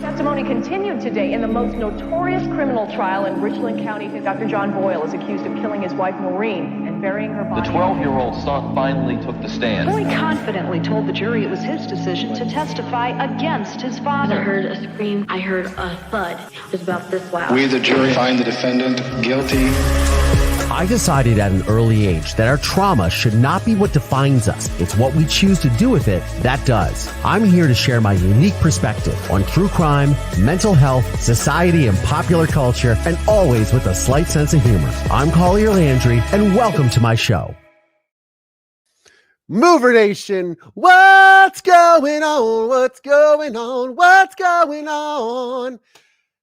Testimony continued today in the most notorious criminal trial in Richland County. Dr. John Boyle is accused of killing his wife Maureen and burying her body. The 12-year-old son finally took the stand. Boyle confidently told the jury it was his decision to testify against his father. I heard a scream. I heard a thud. It was about this loud. We, the jury, find the defendant guilty. I decided at an early age that our trauma should not be what defines us. It's what we choose to do with it that does. I'm here to share my unique perspective on true crime, mental health, society, and popular culture, and always with a slight sense of humor. I'm Collier Landry, and welcome to my show. Mover Nation, what's going on? What's going on? What's going on?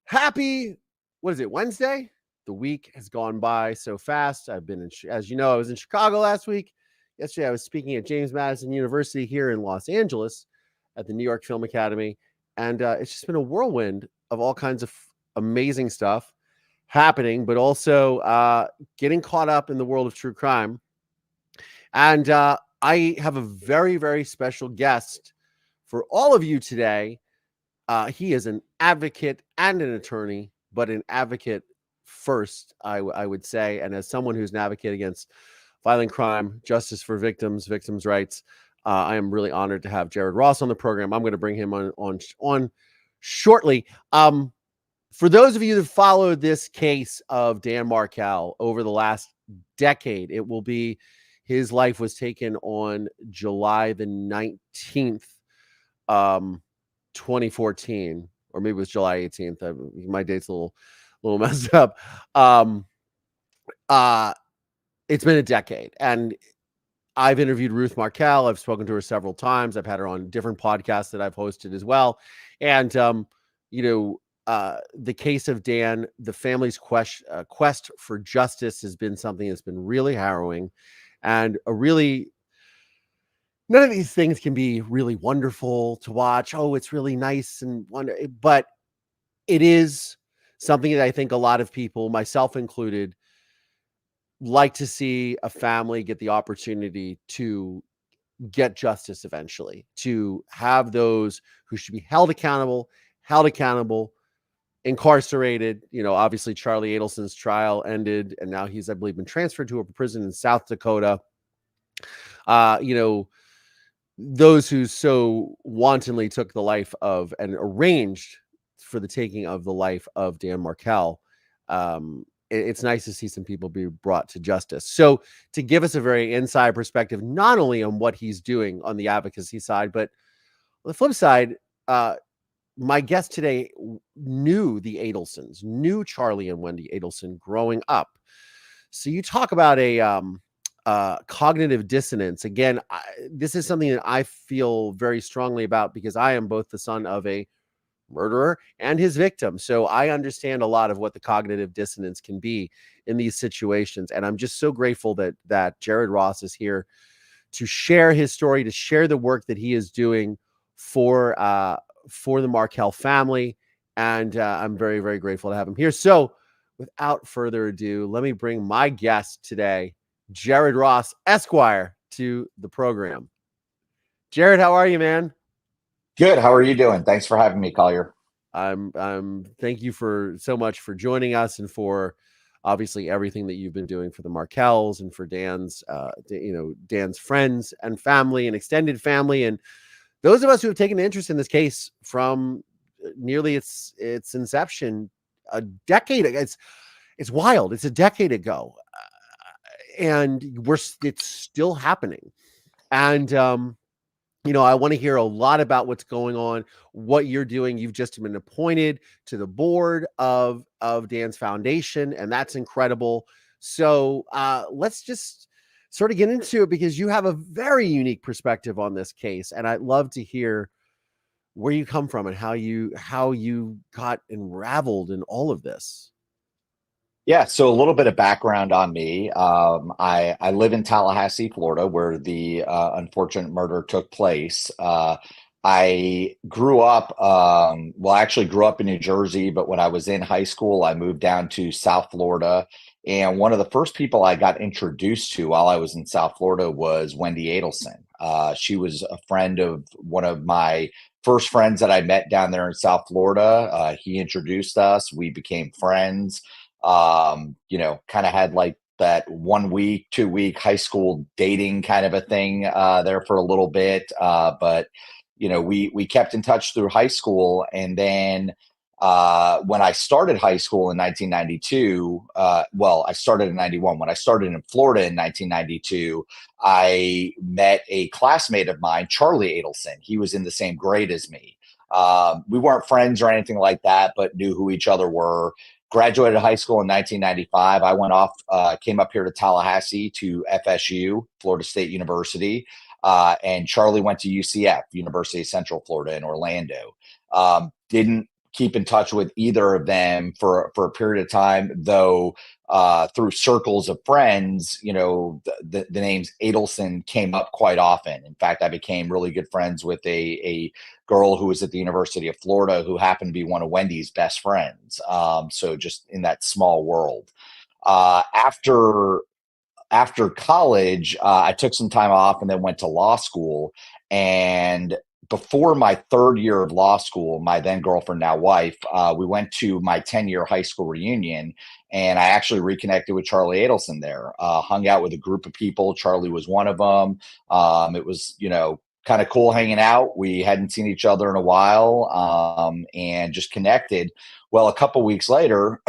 Happy, what is it, Wednesday? The week has gone by so fast. I've been, as you know, I was in Chicago last week. Yesterday, I was speaking at James Madison University here in Los Angeles at the New York Film Academy. And it's just been a whirlwind of all kinds of amazing stuff happening, but also getting caught up in the world of true crime. And I have a very, very special guest for all of you today. He is an advocate and an attorney, but an advocate first, I would say, and as someone who's an advocate against violent crime, justice for victims rights, I am really honored to have Jared Ross on the program. I'm going to bring him on shortly. For those of you that followed this case of Dan Markel over the last decade, it will be his life was taken on July the 19th, 2014, or maybe it was July 18th. My date's a little messed up. It's been a decade, and I've interviewed Ruth Markel. I've spoken to her several times. I've had her on different podcasts that I've hosted as well. And the case of Dan, the family's quest for justice has been something that's been really harrowing, and none of these things can be really wonderful to watch. Oh, it's really nice and wonderful, but it is something that I think a lot of people, myself included, like to see a family get the opportunity to get justice eventually, to have those who should be held accountable, incarcerated. Obviously Charlie Adelson's trial ended, and now he's, I believe, been transferred to a prison in South Dakota. Those who so wantonly took the life of and arranged for the taking of the life of Dan Markel. It's nice to see some people be brought to justice. So to give us a very inside perspective, not only on what he's doing on the advocacy side, but on the flip side, my guest today knew the Adelsons, knew Charlie and Wendi Adelson growing up. So you talk about a cognitive dissonance. Again, this is something that I feel very strongly about because I am both the son of a murderer and his victim. So I understand a lot of what the cognitive dissonance can be in these situations. And I'm just so grateful that Jared Ross is here to share his story, to share the work that he is doing for the Markel family. And I'm very, very grateful to have him here. So without further ado, let me bring my guest today, Jared Ross, Esquire, to the program. Jared, how are you, man? Good. How are you doing? Thanks for having me, Collier. Thank you so much for joining us and for obviously everything that you've been doing for the Markels and for Dan's friends and family and extended family. And those of us who have taken an interest in this case from nearly its inception a decade ago. It's wild. It's a decade ago. And it's still happening. And, I want to hear a lot about what's going on, what you're doing. You've just been appointed to the board of Dan's foundation, and that's incredible. So let's just sort of get into it because you have a very unique perspective on this case, and I'd love to hear where you come from and how you got unraveled in all of this. Yeah, so a little bit of background on me. I live in Tallahassee, Florida, where the unfortunate murder took place. I grew up, I actually grew up in New Jersey, but when I was in high school, I moved down to South Florida And one of the first people I got introduced to while I was in South Florida was Wendi Adelson. She was a friend of one of my first friends that I met down there in South Florida. He introduced us. We became friends. Kind of had like that 1 week, 2 week high school dating kind of a thing there for a little bit. But we kept in touch through high school, and then when I started high school in 1992, I started in 91. When I started in Florida in 1992, I met a classmate of mine, Charlie Adelson. He was in the same grade as me. We weren't friends or anything like that, but knew who each other were. Graduated high school in 1995. I went off, came up here to Tallahassee to FSU, Florida State University. And Charlie went to UCF, University of Central Florida in Orlando. Didn't keep in touch with either of them for a period of time, though through circles of friends, the names Adelson came up quite often. In fact, I became really good friends with a girl who was at the University of Florida who happened to be one of Wendy's best friends. So just in that small world. After college, I took some time off and then went to law school. And before my third year of law school, my then girlfriend, now wife, we went to my 10-year high school reunion, and I actually reconnected with Charlie Adelson there. Hung out with a group of people. Charlie was one of them. It was, kind of cool hanging out. We hadn't seen each other in a while, and just connected. Well, a couple weeks later,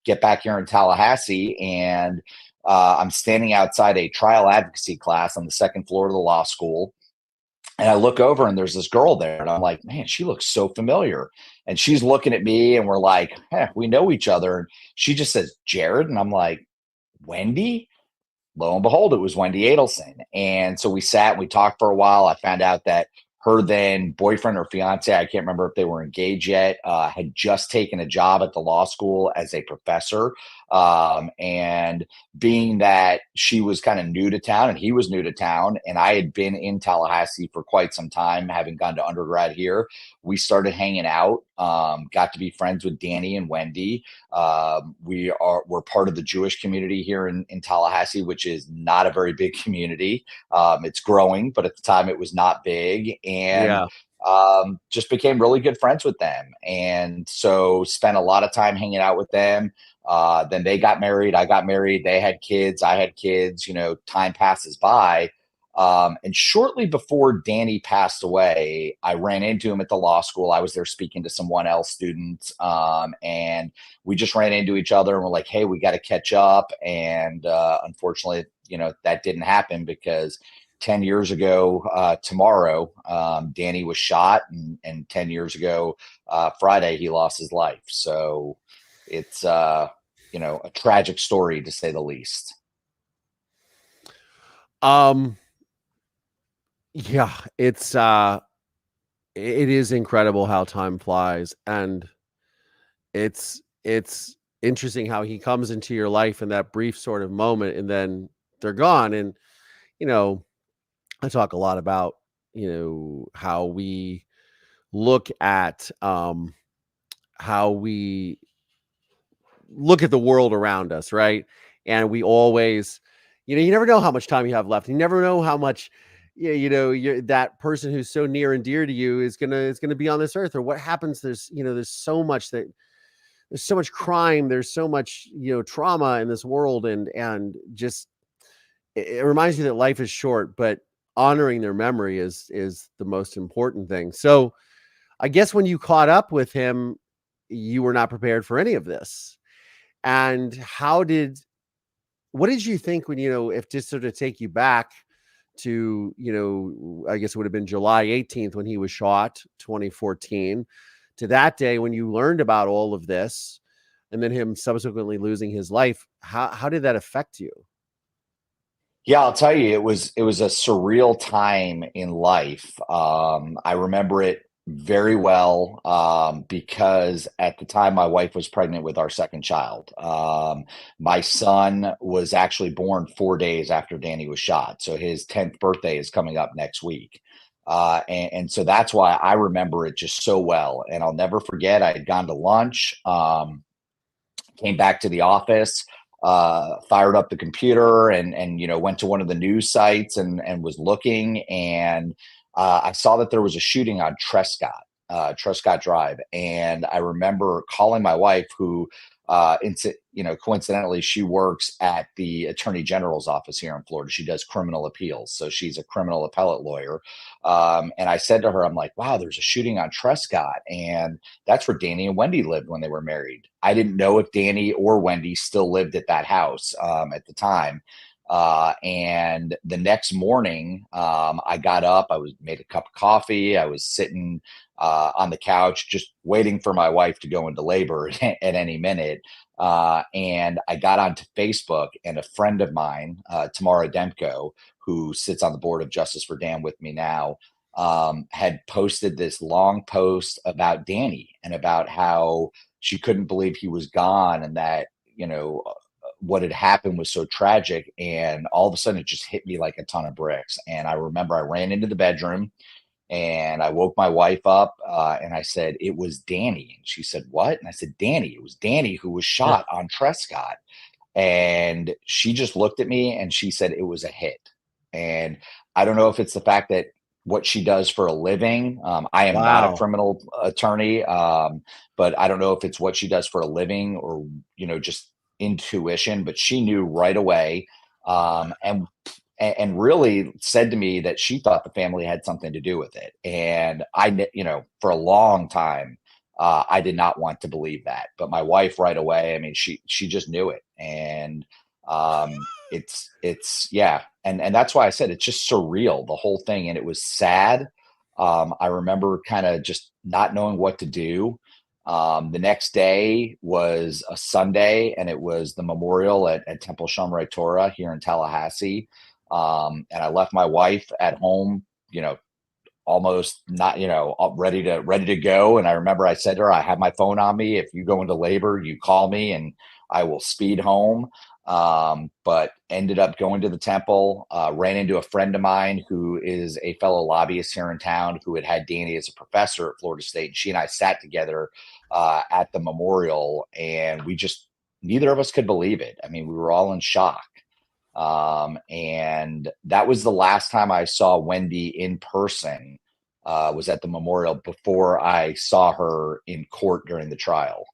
get back here in Tallahassee, and I'm standing outside a trial advocacy class on the second floor of the law school. And I look over and there's this girl there, and I'm like, man, she looks so familiar. And she's looking at me, and we're like, we know each other. And she just says, Jared. And I'm like, Wendi? Lo and behold, it was Wendi Adelson. And so we sat and we talked for a while. I found out that her then boyfriend or fiance, I can't remember if they were engaged yet, had just taken a job at the law school as a professor. And being that she was kind of new to town and he was new to town, and I had been in Tallahassee for quite some time, having gone to undergrad here, we started hanging out, got to be friends with Danny and Wendi. We're part of the Jewish community here in Tallahassee, which is not a very big community. It's growing, but at the time it was not big. And just became really good friends with them. And so spent a lot of time hanging out with them. Then they got married. I got married. They had kids. I had kids. Time passes by. And shortly before Danny passed away, I ran into him at the law school. I was there speaking to some 1L students. And we just ran into each other and we're like, hey, we got to catch up. And unfortunately, that didn't happen because 10 years ago tomorrow, Danny was shot, and 10 years ago Friday, he lost his life. So it's, a tragic story to say the least. Yeah, it is incredible how time flies, and it's interesting how he comes into your life in that brief sort of moment, and then they're gone. And, I talk a lot about, how we look at the world around us, right? And we always, you never know how much time you have left. You never know how much, you're that person who's so near and dear to you is gonna be on this earth, or what happens. There's so much crime. There's so much, trauma in this world, and just it reminds you that life is short, but honoring their memory is the most important thing. So I guess when you caught up with him, you were not prepared for any of this. And what did you think when, if just sort of take you back to, I guess it would have been July 18th when he was shot, 2014, to that day when you learned about all of this, and then him subsequently losing his life, how did that affect you? Yeah, I'll tell you, it was a surreal time in life. I remember it very well because at the time my wife was pregnant with our second child. My son was actually born 4 days after Danny was shot. So his 10th birthday is coming up next week. And so that's why I remember it just so well. And I'll never forget, I had gone to lunch, came back to the office. fired up the computer and went to one of the news sites and was looking, and I saw that there was a shooting on Trescott Drive, and I remember calling my wife, who coincidentally, she works at the Attorney General's office here in Florida. She does criminal appeals, so she's a criminal appellate lawyer. And I said to her, I'm like, wow, there's a shooting on Trescott, and that's where Danny and Wendi lived when they were married. I didn't know if Danny or Wendi still lived at that house at the time. And the next morning, I got up, made a cup of coffee. I was sitting on the couch, just waiting for my wife to go into labor at any minute. And I got onto Facebook, and a friend of mine, Tamara Demko, who sits on the board of Justice for Dan with me now, had posted this long post about Danny and about how she couldn't believe he was gone, and that, what had happened was so tragic. And all of a sudden it just hit me like a ton of bricks. And I remember I ran into the bedroom and I woke my wife up, and I said, it was Danny. And she said, what? And I said, Danny. It was Danny who was shot on Trescott. And she just looked at me and she said it was a hit. And I don't know if it's the fact that what she does for a living. I am not a criminal attorney, but I don't know if it's what she does for a living or, just intuition, but she knew right away. And really said to me that she thought the family had something to do with it. And for a long time, I did not want to believe that, but my wife right away, I mean, she just knew it. And yeah. And that's why I said it's just surreal, the whole thing. And it was sad. I remember kind of just not knowing what to do. The next day was a Sunday, and it was the memorial at Temple Shomrei Torah here in Tallahassee. And I left my wife at home, almost not, ready to go. And I remember I said to her, I have my phone on me. If you go into labor, you call me and I will speed home. But ended up going to the temple, ran into a friend of mine who is a fellow lobbyist here in town who had Danny as a professor at Florida State. And she and I sat together at the memorial, and neither of us could believe it. I mean, we were all in shock. And that was the last time I saw Wendi in person, was at the memorial before I saw her in court during the trial.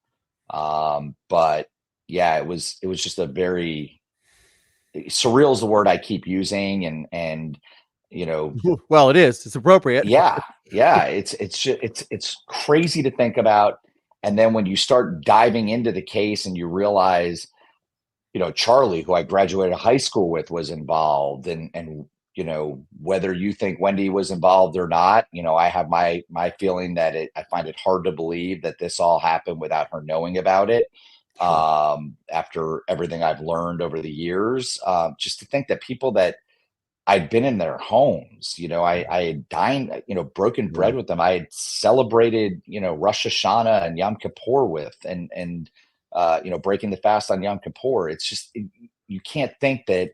But yeah, it was just a very surreal is the word I keep using. And, well, it's appropriate. Yeah. It's crazy to think about. And then when you start diving into the case and you realize, Charlie, who I graduated high school with, was involved, and whether you think Wendi was involved or not, I have my feeling that I find it hard to believe that this all happened without her knowing about it. After everything I've learned over the years, just to think that people that I'd been in their homes, I had dined, broken bread with them. I had celebrated, Rosh Hashanah and Yom Kippur with, and breaking the fast on Yom Kippur. It's just, you can't think that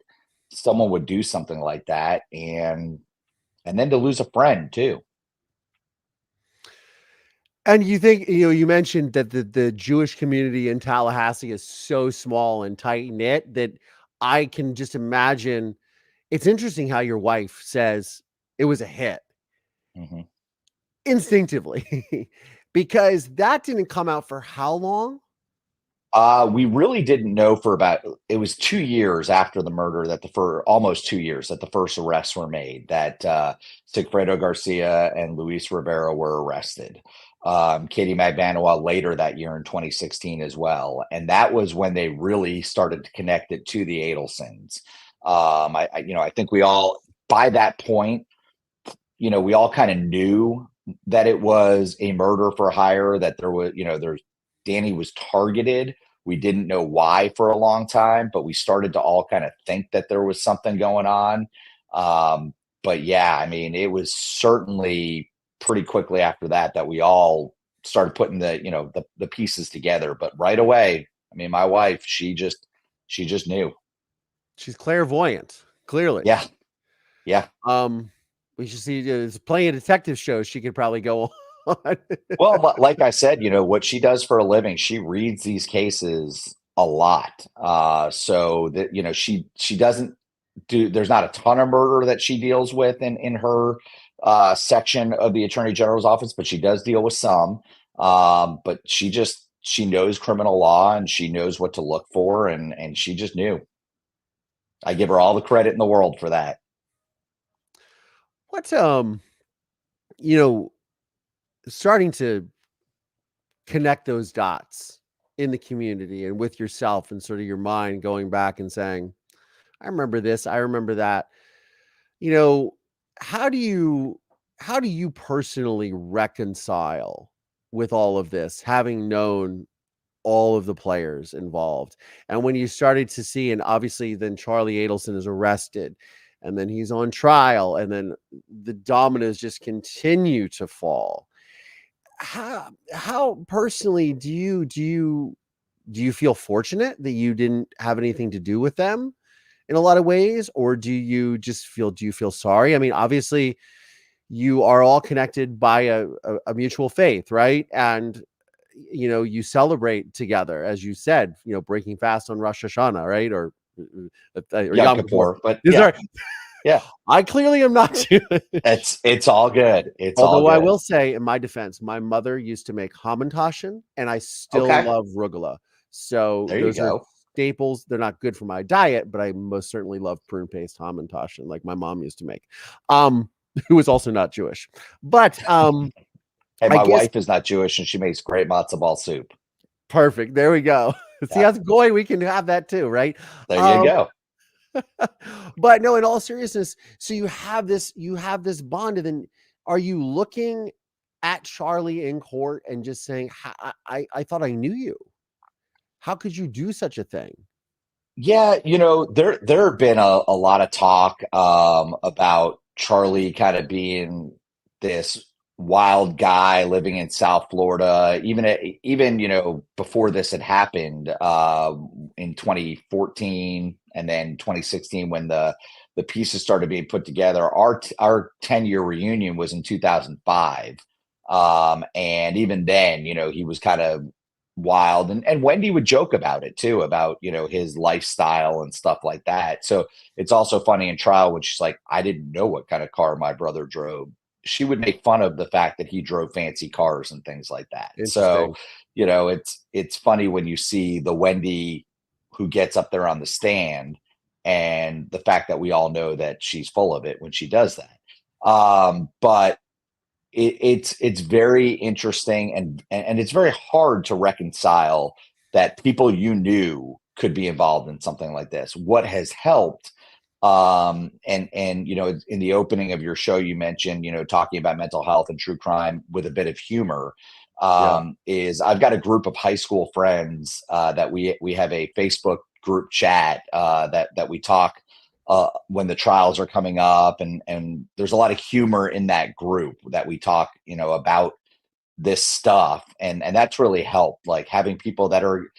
someone would do something like that. And then to lose a friend too. And you think, you mentioned that the Jewish community in Tallahassee is so small and tight knit that I can just imagine. It's interesting how your wife says it was a hit instinctively, because that didn't come out for how long? We really didn't know it was 2 years after the murder almost 2 years that the first arrests were made, that Sigfredo Garcia and Luis Rivera were arrested. Katie Magbanua later that year in 2016 as well. And that was when they really started to connect it to the Adelsons. I think we all, by that point, we all kind of knew that it was a murder for hire, that there was, Danny was targeted. We didn't know why for a long time, but we started to all kind of think that there was something going on. But yeah, I mean, it was certainly pretty quickly after that we all started putting the pieces together. But right away, I mean, my wife, she just knew. She's clairvoyant, clearly. Yeah. We should see, there's plenty of detective shows she could probably go on. Well, like I said, what she does for a living, she reads these cases a lot. So that, she doesn't there's not a ton of murder that she deals with in her section of the Attorney General's office, but she does deal with some. But she knows criminal law, and she knows what to look for, and she just knew. I give her all the credit in the world for that. What's starting to connect those dots in the community and with yourself, and sort of your mind going back and saying, I remember this, I remember that. How do you personally reconcile with all of this, having known all of the players involved? And when you started to see, and obviously then Charlie Adelson is arrested, and then he's on trial, and then the dominoes just continue to fall. How personally do you feel fortunate that you didn't have anything to do with them in a lot of ways, or do you feel sorry? I mean, obviously you are all connected by a mutual faith, right? And you celebrate together, as you said, breaking fast on Rosh Hashanah, right? Or Yom Kippur, but yeah, I clearly am not. It's all good. Although I will say, in my defense, my mother used to make hamantaschen, and I still love rugula. So those are staples. They're not good for my diet, but I most certainly love prune paste hamantaschen, like my mom used to make, who was also not Jewish. But hey, my wife is not Jewish, and she makes great matzo ball soup. Perfect. There we go. See, that's going. We can have that too, right? There you go. But no, in all seriousness, so you have this bond, and then are you looking at Charlie in court and just saying, I thought I knew you. How could you do such a thing? Yeah, there have been a lot of talk about Charlie kind of being this wild guy living in South Florida, even before this had happened in 2014 and then 2016, when the pieces started being put together. Our 10-year reunion was in 2005, and even then, he was kind of wild, and Wendy would joke about it too, about his lifestyle and stuff like that. So it's also funny in trial when she's like, I didn't know what kind of car my brother drove. She would make fun of the fact that he drove fancy cars and things like that. So, it's funny when you see the Wendy who gets up there on the stand, and the fact that we all know that she's full of it when she does that. But it's very interesting, and it's very hard to reconcile that people you knew could be involved in something like this. What has helped, and in the opening of your show, you mentioned, talking about mental health and true crime with a bit of humor, is I've got a group of high school friends that we have a Facebook group chat that we talk when the trials are coming up, and there's a lot of humor in that group that we talk, about this stuff, and that's really helped, like having people that are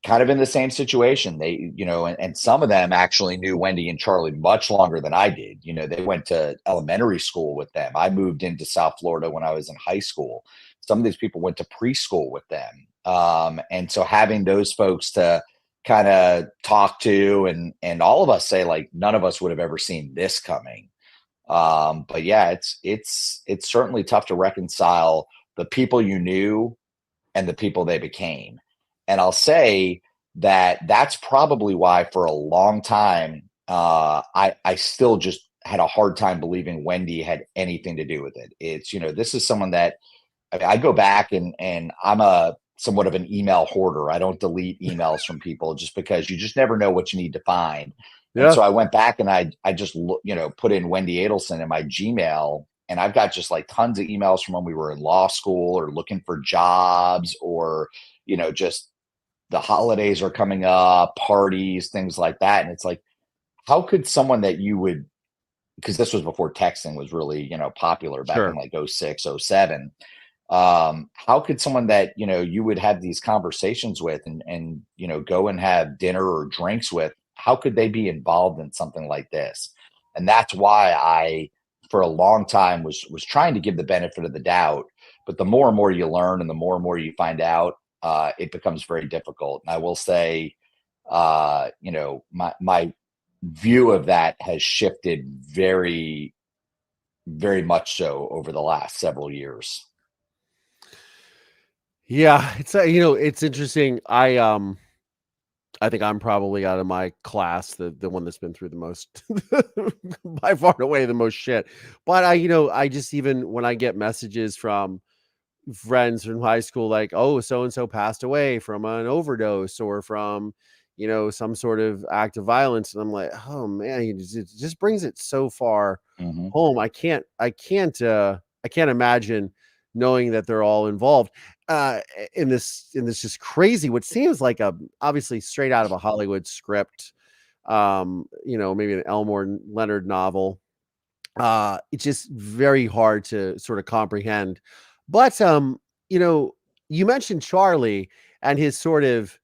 kind of in the same situation. They, and some of them actually knew Wendy and Charlie much longer than I did. They went to elementary school with them. I moved into South Florida when I was in high school. Some of these people went to preschool with them. And so having those folks to kind of talk to, and all of us say, like, none of us would have ever seen this coming. But yeah, it's certainly tough to reconcile the people you knew and the people they became. And I'll say that that's probably why for a long time, I still just had a hard time believing Wendy had anything to do with it. It's, this is someone that I go back and I'm somewhat of an email hoarder. I don't delete emails from people just because you just never know what you need to find. Yeah. And so I went back and I just, put in Wendi Adelson in my Gmail, and I've got just like tons of emails from when we were in law school or looking for jobs, or, just the holidays are coming up, parties, things like that. And it's like, how could someone that you would, because this was before texting was really, popular back in like 06, 07. How could someone that, you would have these conversations with and, go and have dinner or drinks with, how could they be involved in something like this? And that's why I, for a long time, was trying to give the benefit of the doubt. But the more and more you learn and the more and more you find out, it becomes very difficult. And I will say, my view of that has shifted very, very much so over the last several years. Yeah, it's it's interesting. I think I'm probably out of my class the one that's been through the most by far and away the most shit. But I just, even when I get messages from friends from high school, like, oh, so and so passed away from an overdose or from some sort of act of violence, and I'm like, oh man, it just brings it so far home. I can't imagine knowing that they're all involved in this just crazy, what seems like obviously straight out of a Hollywood script, maybe an Elmore Leonard novel. It's just very hard to sort of comprehend. But you mentioned Charlie and his sort of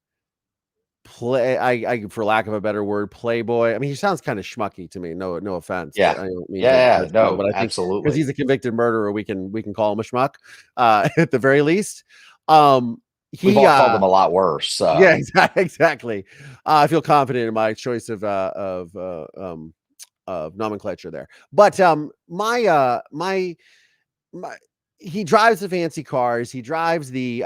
I for lack of a better word, playboy. I mean, he sounds kind of schmucky to me. No offense. Yeah. I don't mean Yeah. No, but I think absolutely. because he's a convicted murderer, we can call him a schmuck at the very least. We've all called him a lot worse. Yeah, exactly. I feel confident in my choice of nomenclature there. But my he drives the fancy cars. He drives the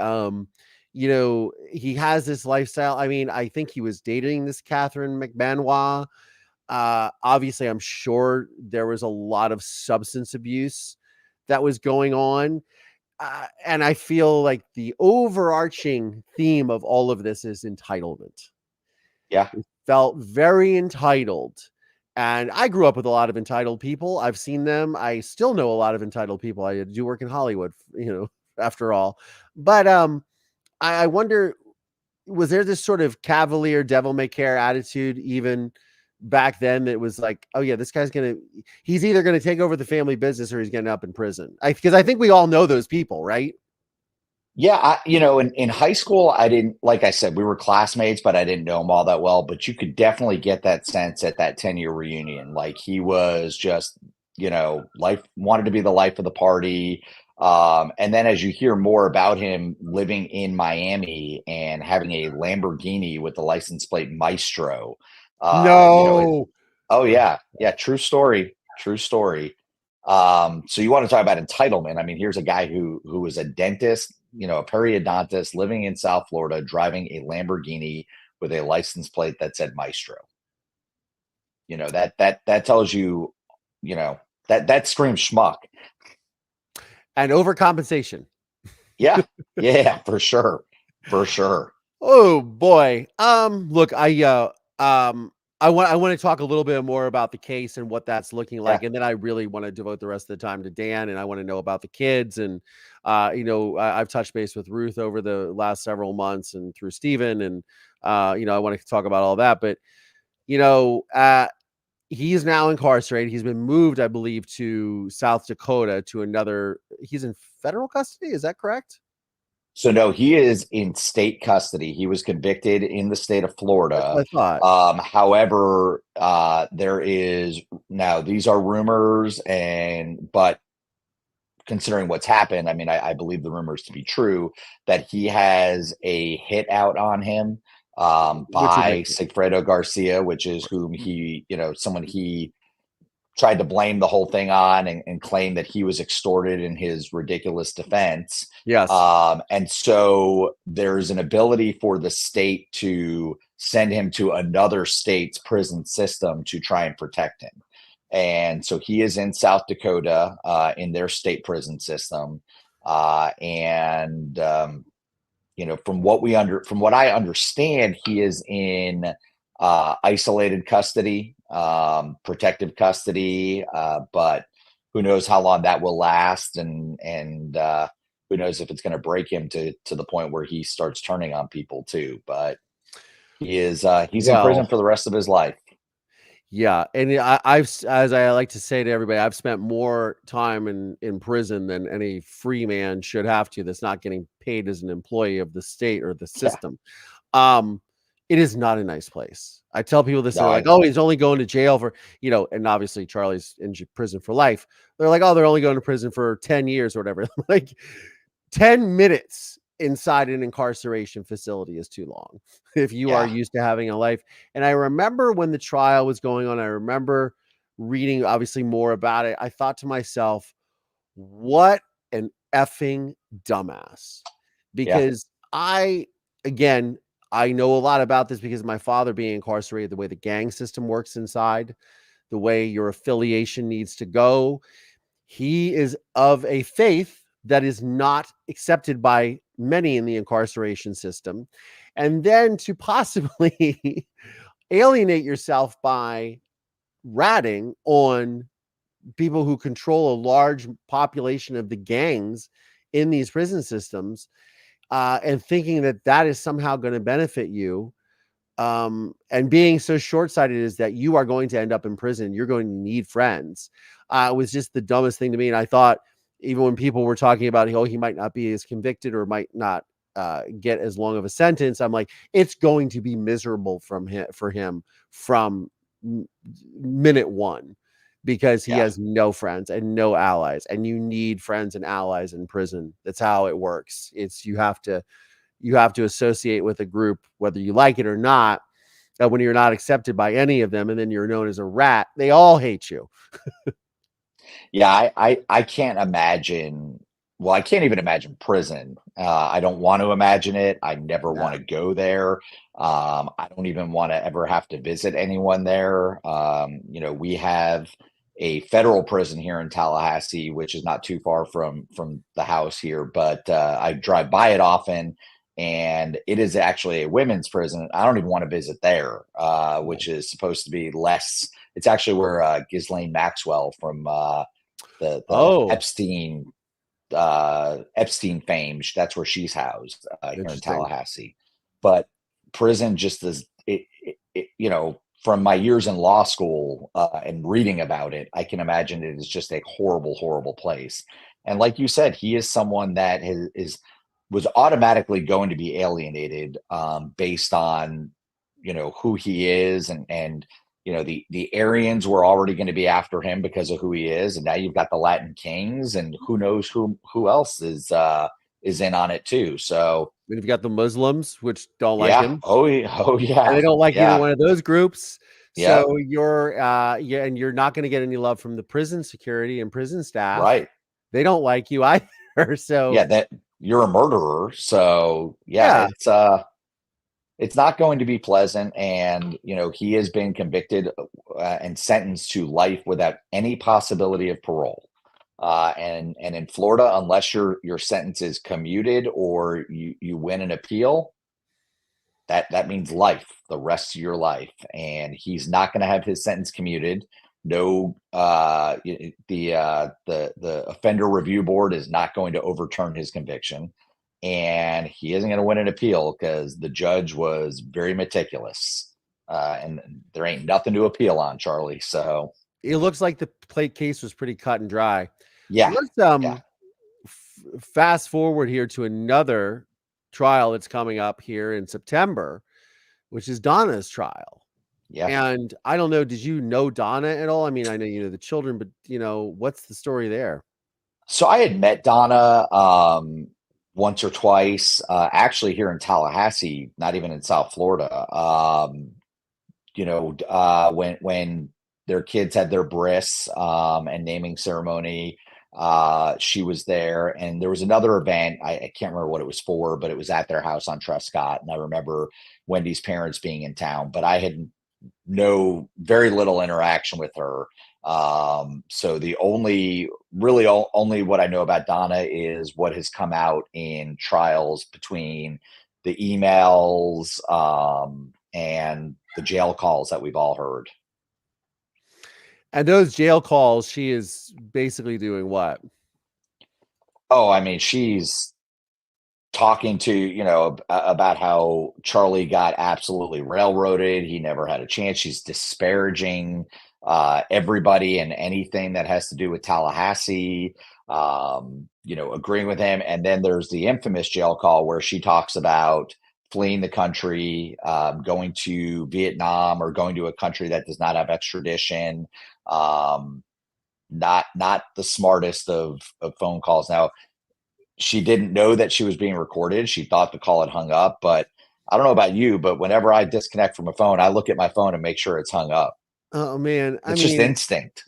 he has this lifestyle. I mean, I think he was dating this Catherine McBenoit. Obviously, I'm sure there was a lot of substance abuse that was going on. And I feel like the overarching theme of all of this is entitlement. Yeah. It felt very entitled. And I grew up with a lot of entitled people. I've seen them. I still know a lot of entitled people. I do work in Hollywood, after all. But I wonder, was there this sort of cavalier, devil may care attitude even back then that was like, oh yeah, this guy's he's either going to take over the family business or he's getting up in prison? Because I think we all know those people, right? Yeah. In high school, I didn't, like I said, we were classmates, but I didn't know him all that well. But you could definitely get that sense at that 10-year reunion. Like he was just, life, wanted to be the life of the party. And then as you hear more about him living in Miami and having a Lamborghini with the license plate Maestro. No. Oh yeah. Yeah. True story. So you want to talk about entitlement. I mean, here's a guy who was a dentist, a periodontist living in South Florida, driving a Lamborghini with a license plate that said Maestro. That tells you, that screams schmuck. And overcompensation. Yeah. Yeah, for sure. Oh boy. Look, I want to talk a little bit more about the case and what that's looking like. And then I really want to devote the rest of the time to Dan, and I want to know about the kids. And, I've touched base with Ruth over the last several months and through Steven. And, I want to talk about all that, but, he's now incarcerated. He's been moved, I believe, to South Dakota he's in federal custody. Is that correct? So no, he is in state custody. He was convicted in the state of Florida. That's what I thought. However, there is now, these are rumors, but considering what's happened, I mean, I believe the rumors to be true, that he has a hit out on him by Sigfredo Garcia, which is whom he, someone he tried to blame the whole thing on and claim that he was extorted in his ridiculous defense. Yes. And so there's an ability for the state to send him to another state's prison system to try and protect him. And so he is in South Dakota in their state prison system. From what I understand, he is in isolated custody, protective custody, but who knows how long that will last, and who knows if it's going to break him to the point where he starts turning on people too. But he's in prison for the rest of his life. Yeah, and as I like to say to everybody, I've spent more time in prison than any free man should have to, that's not getting paid as an employee of the state or the system. Yeah. It is not a nice place. I tell people this, they're like, oh, he's only going to jail for, and obviously Charlie's in prison for life. They're like, oh, they're only going to prison for 10 years or whatever. Like 10 minutes inside an incarceration facility is too long if you are Yeah. used to having a life. And I remember when the trial was going on, I remember reading obviously more about it. I thought to myself, what an effing dumbass. Yeah. Because again, I know a lot about this because of my father being incarcerated, the way the gang system works inside, the way your affiliation needs to go. He is of a faith that is not accepted by many in the incarceration system. And then to possibly alienate yourself by ratting on people who control a large population of the gangs in these prison systems, and thinking that that is somehow going to benefit you, and being so short-sighted is that you are going to end up in prison. You're going to need friends. It was just the dumbest thing to me. And I thought, even when people were talking about, oh, he might not be as convicted or might not get as long of a sentence, I'm like, it's going to be miserable for him from minute one, because he has no friends and no allies, and you need friends and allies in prison. That's how it works. It's you have to associate with a group, whether you like it or not. When you're not accepted by any of them, and then you're known as a rat, they all hate you. Yeah, I can't imagine. Well, I can't even imagine prison. I don't want to imagine it. I never want to go there. I don't even want to ever have to visit anyone there. We have a federal prison here in Tallahassee, which is not too far from the house here, but I drive by it often, and it is actually a women's prison. I don't even want to visit there, which is supposed to be less. It's actually where Ghislaine Maxwell from the Epstein fame. That's where she's housed here in Tallahassee. But prison just is from my years in law school and reading about it, I can imagine it is just a horrible, horrible place. And like you said, he is someone that was automatically going to be alienated based on who he is, and the Aryans were already going to be after him because of who he is, and now you've got the Latin Kings, and who knows who else is in on it too. So we've got the Muslims, which don't like him. Oh yeah. And they don't like either one of those groups. Yeah. So you're and you're not going to get any love from the prison security and prison staff. Right. They don't like you either. So that you're a murderer. So it's not going to be pleasant. And he has been convicted and sentenced to life without any possibility of parole. And in Florida, unless your sentence is commuted or you win an appeal, that means life, the rest of your life. And he's not going to have his sentence commuted. No, the offender review board is not going to overturn his conviction, and he isn't going to win an appeal because the judge was very meticulous. And there ain't nothing to appeal on, Charlie. So it looks like the plate case was pretty cut and dry. Yeah. Let's fast forward here to another trial that's coming up here in September, which is Donna's trial. Yeah. And I don't know, did you know Donna at all? I mean, I know you know the children, but what's the story there? So I had met Donna once or twice, actually here in Tallahassee, not even in South Florida. When their kids had their bris and naming ceremony, she was there. And there was another event, I can't remember what it was for, but it was at their house on Trescott. And I remember Wendy's parents being in town, but I had very little interaction with her. So the only what I know about Donna is what has come out in trials between the emails and the jail calls that we've all heard. And those jail calls, she is basically doing what? Oh, I mean, she's talking to, about how Charlie got absolutely railroaded. He never had a chance. She's disparaging everybody and anything that has to do with Tallahassee, agreeing with him. And then there's the infamous jail call where she talks about fleeing the country, going to Vietnam, or going to a country that does not have extradition. Not the smartest of phone calls. Now, she didn't know that she was being recorded. She thought the call had hung up, but I don't know about you, but whenever I disconnect from a phone, I look at my phone and make sure it's hung up. Oh man, I It's just mean, instinct.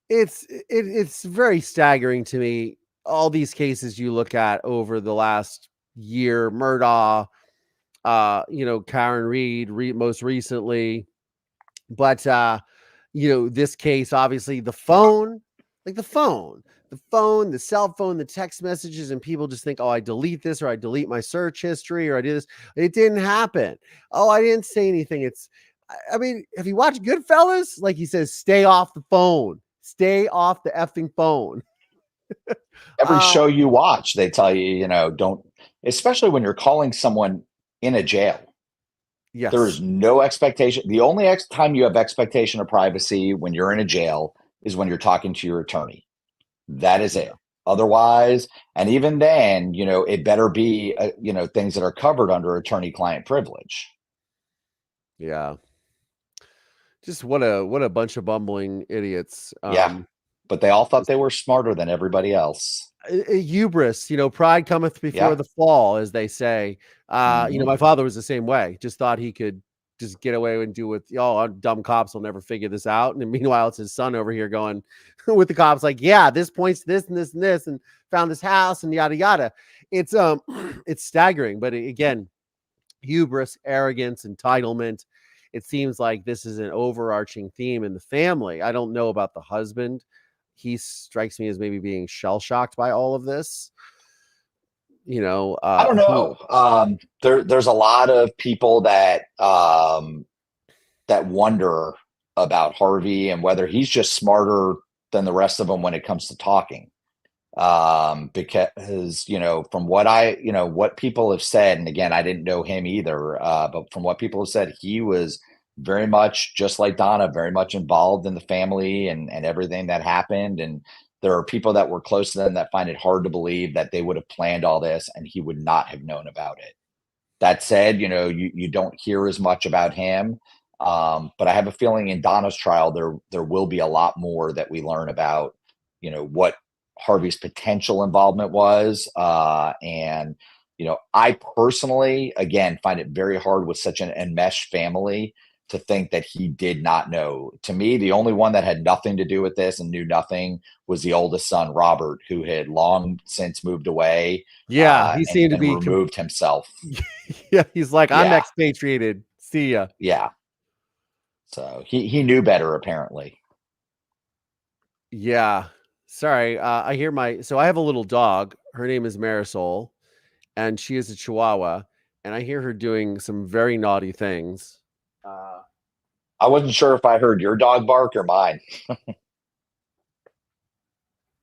it's very staggering to me. All these cases you look at over the last year, Murdaugh, Karen Reed, most recently, but this case, obviously, the phone, like the cell phone, the text messages, and people just think, oh, I delete this, or I delete my search history, or I do this. It didn't happen. Oh, I didn't say anything. I mean, have you watched Goodfellas? Like he says, stay off the phone. Stay off the effing phone. Every show you watch, they tell you, don't, especially when you're calling someone in a jail. Yes. There is no expectation. The only time you have expectation of privacy when you're in a jail is when you're talking to your attorney. That is it. Otherwise, and even then, it better be, things that are covered under attorney-client privilege. Yeah. Just what a bunch of bumbling idiots. Yeah. But they all thought they were smarter than everybody else. Hubris, pride cometh before the fall, as they say. My father was the same way. Just thought he could just get away and do with, dumb cops will never figure this out. And meanwhile, it's his son over here going with the cops, like, yeah, this points to this and this and this, and found this house and yada yada. It's it's staggering. But again, hubris, arrogance, entitlement. It seems like this is an overarching theme in the family. I don't know about the husband. He strikes me as maybe being shell-shocked by all of this. I don't know. There's a lot of people that wonder about Harvey and whether he's just smarter than the rest of them when it comes to talking. Because, from what people have said, and again, I didn't know him either, but from what people have said, he was very much just like Donna, very much involved in the family and everything that happened. And there are people that were close to them that find it hard to believe that they would have planned all this and he would not have known about it. That said, you don't hear as much about him. But I have a feeling in Donna's trial, there will be a lot more that we learn about, what Harvey's potential involvement was. And I personally, again, find it very hard with such an enmeshed family to think that he did not know. To me, the only one that had nothing to do with this and knew nothing was the oldest son, Robert, who had long since moved away. Yeah, he seemed to be removed himself. Yeah, he's like, I'm expatriated. See ya. Yeah. So he knew better, apparently. Yeah. Sorry. I have a little dog. Her name is Marisol, and she is a Chihuahua, and I hear her doing some very naughty things. I wasn't sure if I heard your dog bark or mine.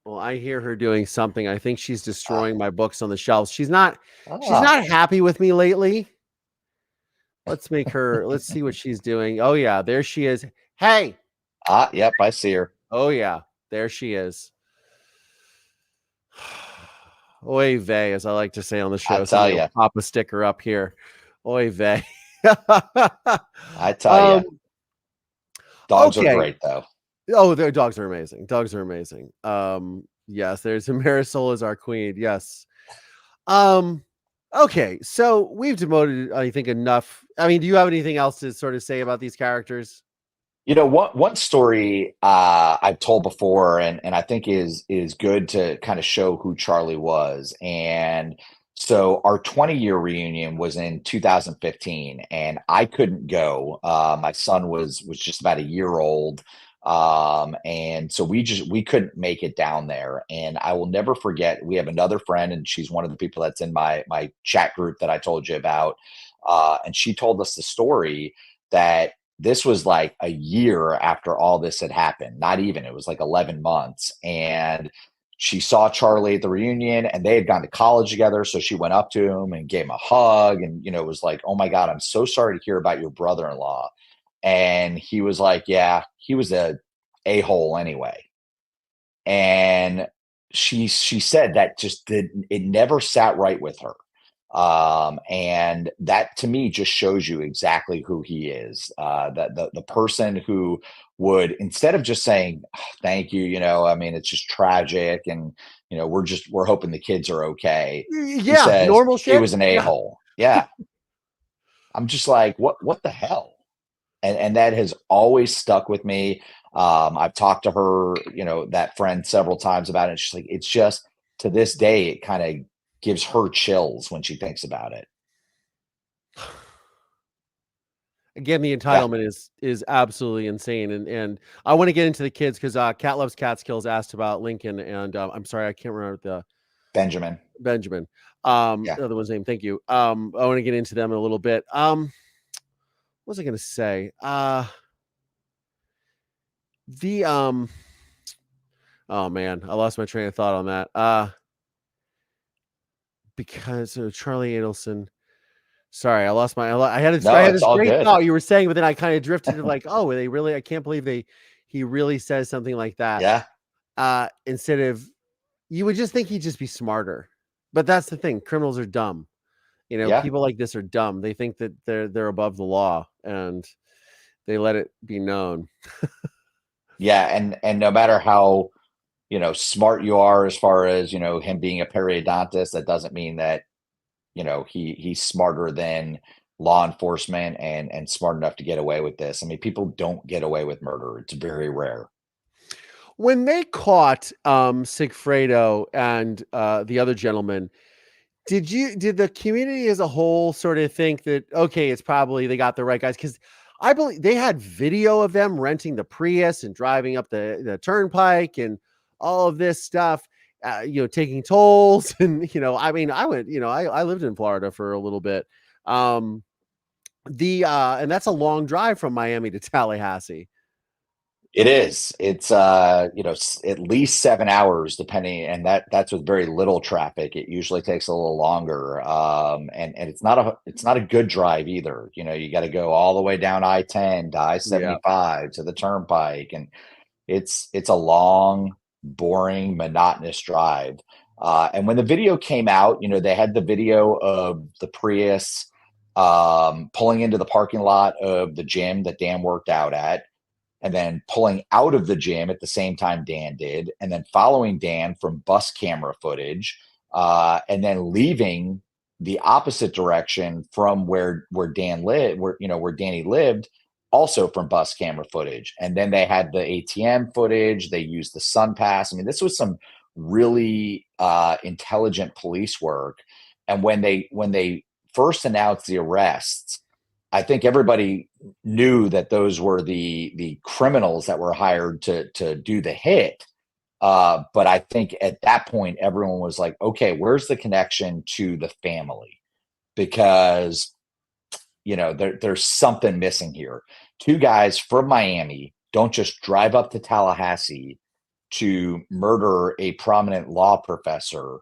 Well, I hear her doing something. I think she's destroying my books on the shelves. She's not happy with me lately. Let's see what she's doing. Oh yeah, there she is. Hey. Yep, I see her. Oh yeah, there she is. Oy vey, as I like to say on the show. I tell you. Pop a sticker up here. Oy vey. I tell you. Dogs are great, though. Oh, their dogs are amazing. Dogs are amazing. Yes, there's Marisol as our queen. Yes. Okay, so we've demoted, I think, enough. I mean, do you have anything else to sort of say about these characters? One story I've told before, and I think is good to kind of show who Charlie was. And so our 20-year reunion was in 2015, and I couldn't go. My son was just about a year old. And so we couldn't make it down there. And I will never forget, we have another friend, and she's one of the people that's in my chat group that I told you about. And she told us the story that this was like a year after all this had happened. Not even, it was like 11 months. And she saw Charlie at the reunion, and they had gone to college together. So she went up to him and gave him a hug. And, it was like, oh my God, I'm so sorry to hear about your brother-in-law. And he was like, yeah, he was a-hole anyway. And she said that it never sat right with her. And that to me just shows you exactly who he is. The person who would, instead of just saying, "Oh, thank you, I mean, it's just tragic, and we're hoping the kids are okay," he Yeah, says normal he shit. was an Yeah. a-hole. Yeah. I'm just like, what the hell? And that has always stuck with me. I've talked to her, that friend, several times about it. She's like, it's just, to this day, it kind of gives her chills when she thinks about it. Again, the Yeah. entitlement is absolutely insane, and I want to get into the kids because Cat Loves Catskills asked about Lincoln, and I'm sorry I can't remember the Benjamin. Benjamin, Yeah. the other one's name. Thank you. I want to get into them in a little bit. What was I going to say? The oh man, I lost my train of thought on that. Because Charlie Adelson. Sorry, I lost my. I had No, it's this all great good. thought you were saying, but then I kind of drifted to like, oh, they really? I can't believe he really says something like that. Yeah. Instead of, you would just think he'd just be smarter, but that's the thing. Criminals are dumb. Yeah. People like this are dumb. They think that they're above the law, and they let it be known. Yeah. And no matter how, smart you are, as far as, him being a periodontist, that doesn't mean that, he's smarter than law enforcement and smart enough to get away with this. I mean, people don't get away with murder. It's very rare. When they caught Sigfredo and the other gentleman, did the community as a whole sort of think that, okay, it's probably they got the right guys? Because I believe they had video of them renting the Prius and driving up the turnpike and all of this stuff, taking tolls. And, I mean, I went, I lived in Florida for a little bit. And that's a long drive from Miami to Tallahassee. It is. It's at least 7 hours, depending, and that's with very little traffic. It usually takes a little longer. And it's not a good drive either. You got to go all the way down I-10 to Yeah. I-75 to the turnpike, and it's a long, boring, monotonous drive. And when the video came out, they had the video of the Prius pulling into the parking lot of the gym that Dan worked out at, and then pulling out of the gym at the same time Dan did, and then following Dan from bus camera footage, and then leaving the opposite direction from where Dan lived, where Danny lived, also from bus camera footage. And then they had the ATM footage. They used the sun pass. I mean, this was some really intelligent police work. And when they first announced the arrests, I think everybody knew that those were the criminals that were hired to do the hit. But I think at that point, everyone was like, okay, where's the connection to the family? Because, there's something missing here. Two guys from Miami don't just drive up to Tallahassee to murder a prominent law professor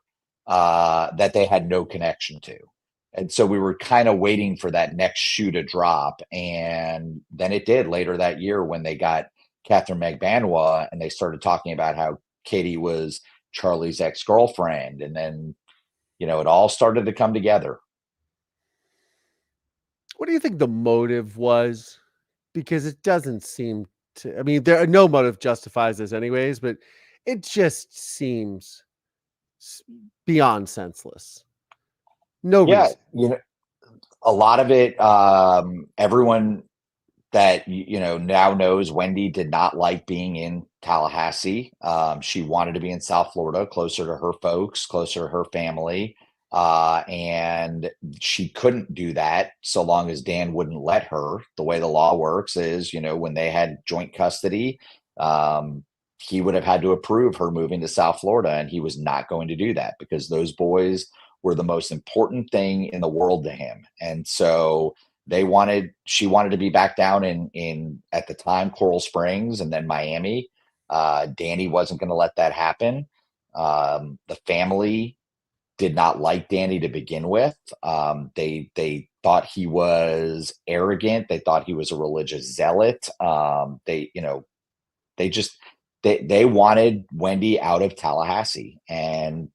that they had no connection to. And so we were kind of waiting for that next shoe to drop. And then it did later that year when they got Catherine Magbanua and they started talking about how Katie was Charlie's ex-girlfriend. And then, it all started to come together. What do you think the motive was? Because it doesn't seem to, I mean, there no motive justifies this anyways, but it just seems beyond senseless. No Yeah. reason. A lot of it, everyone that now knows Wendi did not like being in Tallahassee. She wanted to be in South Florida, closer to her folks, closer to her family. And she couldn't do that so long as Dan wouldn't let her. The way the law works is, when they had joint custody, he would have had to approve her moving to South Florida, and he was not going to do that because those boys were the most important thing in the world to him. And so she wanted to be back down in at the time, Coral Springs and then Miami. Danny wasn't going to let that happen. The family did not like Danny to begin with. They thought he was arrogant. They thought he was a religious zealot. They wanted Wendi out of Tallahassee, and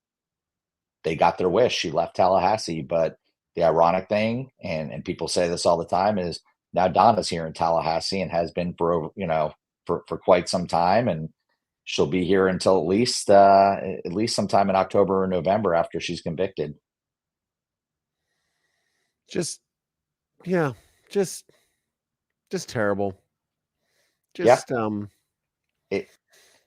they got their wish. She left Tallahassee. But the ironic thing, and people say this all the time, is now Donna's here in Tallahassee and has been for, for quite some time. And she'll be here until at least sometime in October or November after she's convicted. Just, yeah, just terrible. Just,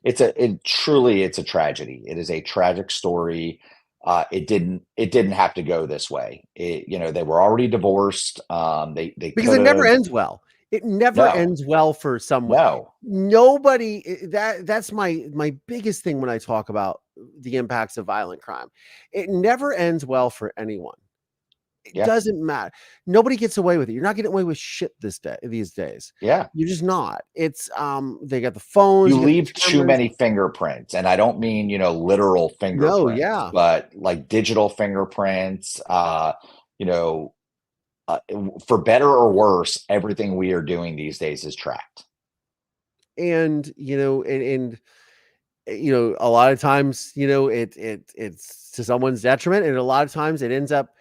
it's a tragedy. It is a tragic story. It didn't have to go this way. They were already divorced. Because it never ends well. It never ends well for someone. No, nobody. That's my biggest thing when I talk about the impacts of violent crime. It never ends well for anyone. It doesn't matter. Nobody gets away with it. You're not getting away with shit these days. Yeah. You're just not. It's they got the phones. You leave too many fingerprints. And I don't mean, literal fingerprints, but like digital fingerprints, for better or worse, everything we are doing these days is tracked. And, and a lot of times, it's to someone's detriment. And a lot of times it ends up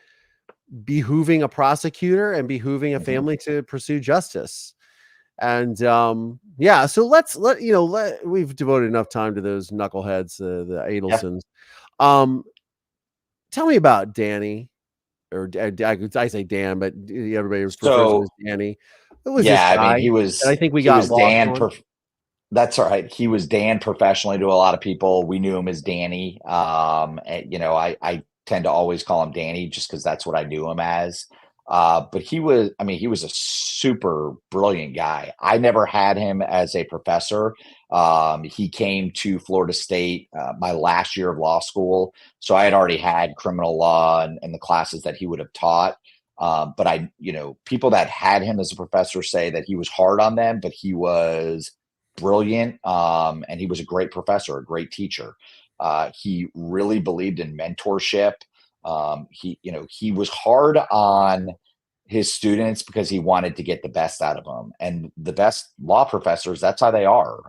behooving a prosecutor and behooving a family to pursue justice. And so we've devoted enough time to those knuckleheads, the Adelsons. Tell me about Danny, or I say Dan, but everybody refers to him as Danny. It was he was. I think we got Dan. That's all right. He was Dan professionally to a lot of people. We knew him as Danny. I tend to always call him Danny just because that's what I knew him as. But he was a super brilliant guy. I never had him as a professor. He came to Florida State my last year of law school. So I had already had criminal law and the classes that he would have taught. But people that had him as a professor say that he was hard on them, but he was brilliant. And he was a great professor, a great teacher. He really believed in mentorship. He was hard on his students because he wanted to get the best out of them. And the best law professors, that's how they are.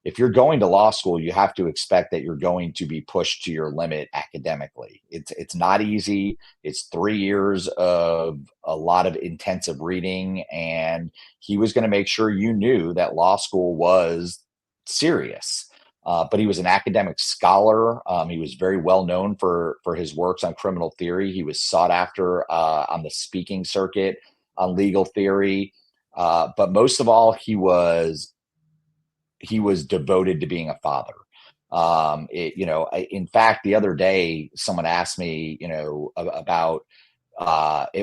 If you're going to law school, you have to expect that you're going to be pushed to your limit academically. It's not easy. It's 3 years of a lot of intensive reading, and he was going to make sure you knew that law school was serious. But he was an academic scholar. He was very well known for his works on criminal theory. He was sought after on the speaking circuit on legal theory. But most of all, he was devoted to being a father. In fact, the other day, someone asked me, about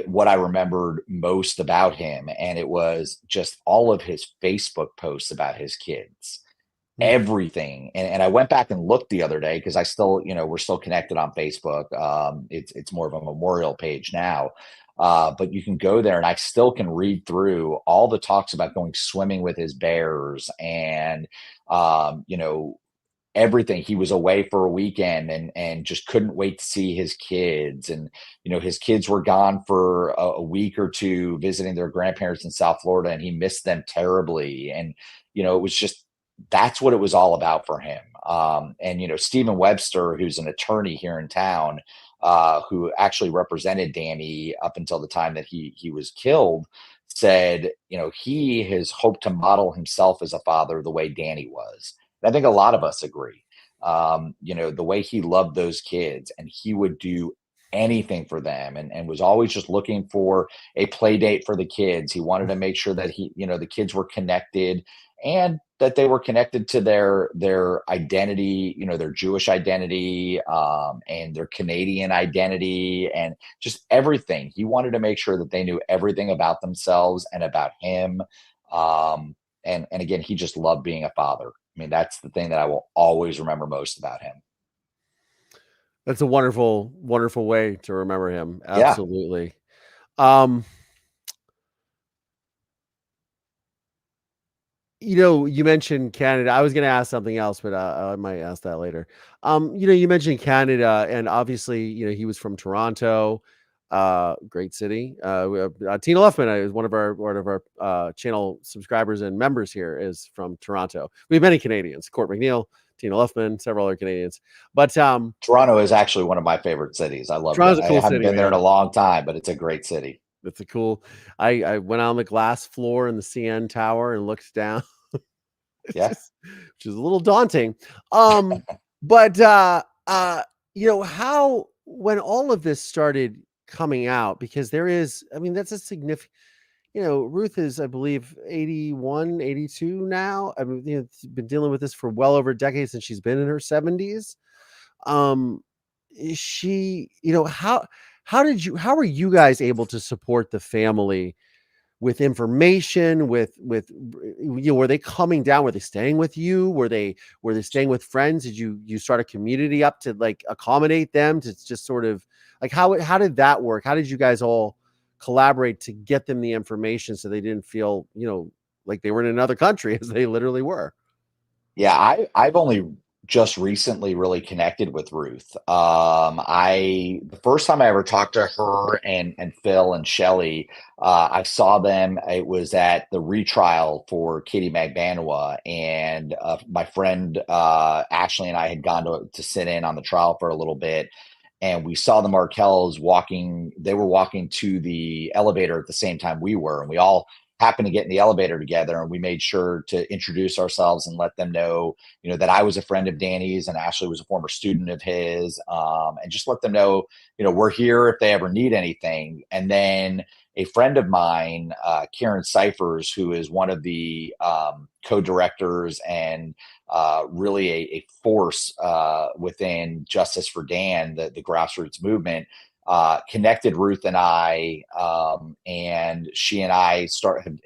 what I remembered most about him. And it was just all of his Facebook posts about his kids. Everything. And I went back and looked the other day because I still, we're still connected on Facebook. It's more of a memorial page now. But you can go there and I still can read through all the talks about going swimming with his bears and, everything. He was away for a weekend and just couldn't wait to see his kids. And, his kids were gone for a week or two visiting their grandparents in South Florida, and he missed them terribly. And, it was just, that's what it was all about for him. And Stephen Webster, who's an attorney here in town, who actually represented Danny up until the time that he was killed, said, he has hoped to model himself as a father the way Danny was. And I think a lot of us agree. The way he loved those kids, and he would do anything for them and was always just looking for a play date for the kids. He wanted to make sure that the kids were connected and that they were connected to their identity, their Jewish identity, and their Canadian identity, and just everything. He wanted to make sure that they knew everything about themselves and about him. And again, he just loved being a father. I mean, that's the thing that I will always remember most about him. That's a wonderful, wonderful way to remember him. Absolutely. Yeah. You mentioned Canada. I was going to ask something else, but I might ask that later. You mentioned Canada, and obviously, he was from Toronto, great city. Tina Luffman is one of our channel subscribers and members here, is from Toronto. We have many Canadians: Court McNeil, Tina Luffman, several other Canadians. But Toronto is actually one of my favorite cities. I love it. Toronto's a cool I haven't city, been there in man. a long time, but it's a great city. It's a cool. I went on the glass floor in the CN Tower and looked down. Yeah. Which is a little daunting. But how when all of this started coming out, because there is, I mean, that's a significant, Ruth is, I believe, 81, 82 now. I mean, been dealing with this for well over a decade, since she's been in her 70s. She, how were you guys able to support the family with information, with were they coming down? Were they staying with you? Were they staying with friends? Did you start a community up to like accommodate them, to just sort of like, how did that work? How did you guys all collaborate to get them the information so they didn't feel, like they were in another country, as they literally were? Yeah, I've only just recently really connected with Ruth. The first time I ever talked to her and Phil and Shelley, I saw them. It was at the retrial for Katie Magbanua, and my friend Ashley and I had gone to sit in on the trial for a little bit, and we saw the Markels walking. They were walking to the elevator at the same time we were, and we all happened to get in the elevator together, and we made sure to introduce ourselves and let them know, that I was a friend of Danny's and Ashley was a former student of his, and just let them know, we're here if they ever need anything. And then a friend of mine, Karen Cyphers, who is one of the co-directors and really a force within Justice for Dan, the grassroots movement, connected Ruth and I, and she and I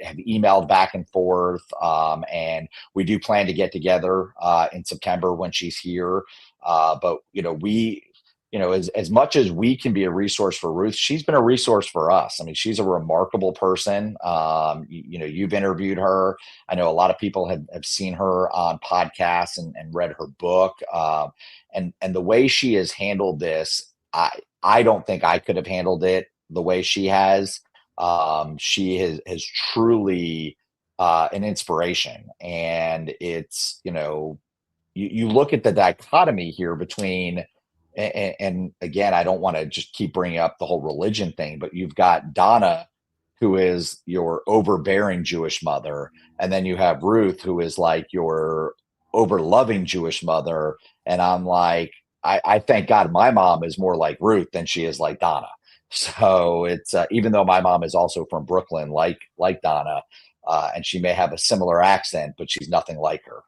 have emailed back and forth, and we do plan to get together in September when she's here. But as much as we can be a resource for Ruth, she's been a resource for us. I mean, she's a remarkable person. You've interviewed her. I know a lot of people have seen her on podcasts and read her book. And the way she has handled this, I don't think I could have handled it the way she has. She has truly an inspiration. And it's, you look at the dichotomy here between, and again, I don't want to just keep bringing up the whole religion thing, but you've got Donna, who is your overbearing Jewish mother. And then you have Ruth, who is like your overloving Jewish mother. And I'm like, I thank God my mom is more like Ruth than she is like Donna. So it's even though my mom is also from Brooklyn, like Donna, and she may have a similar accent, but she's nothing like her.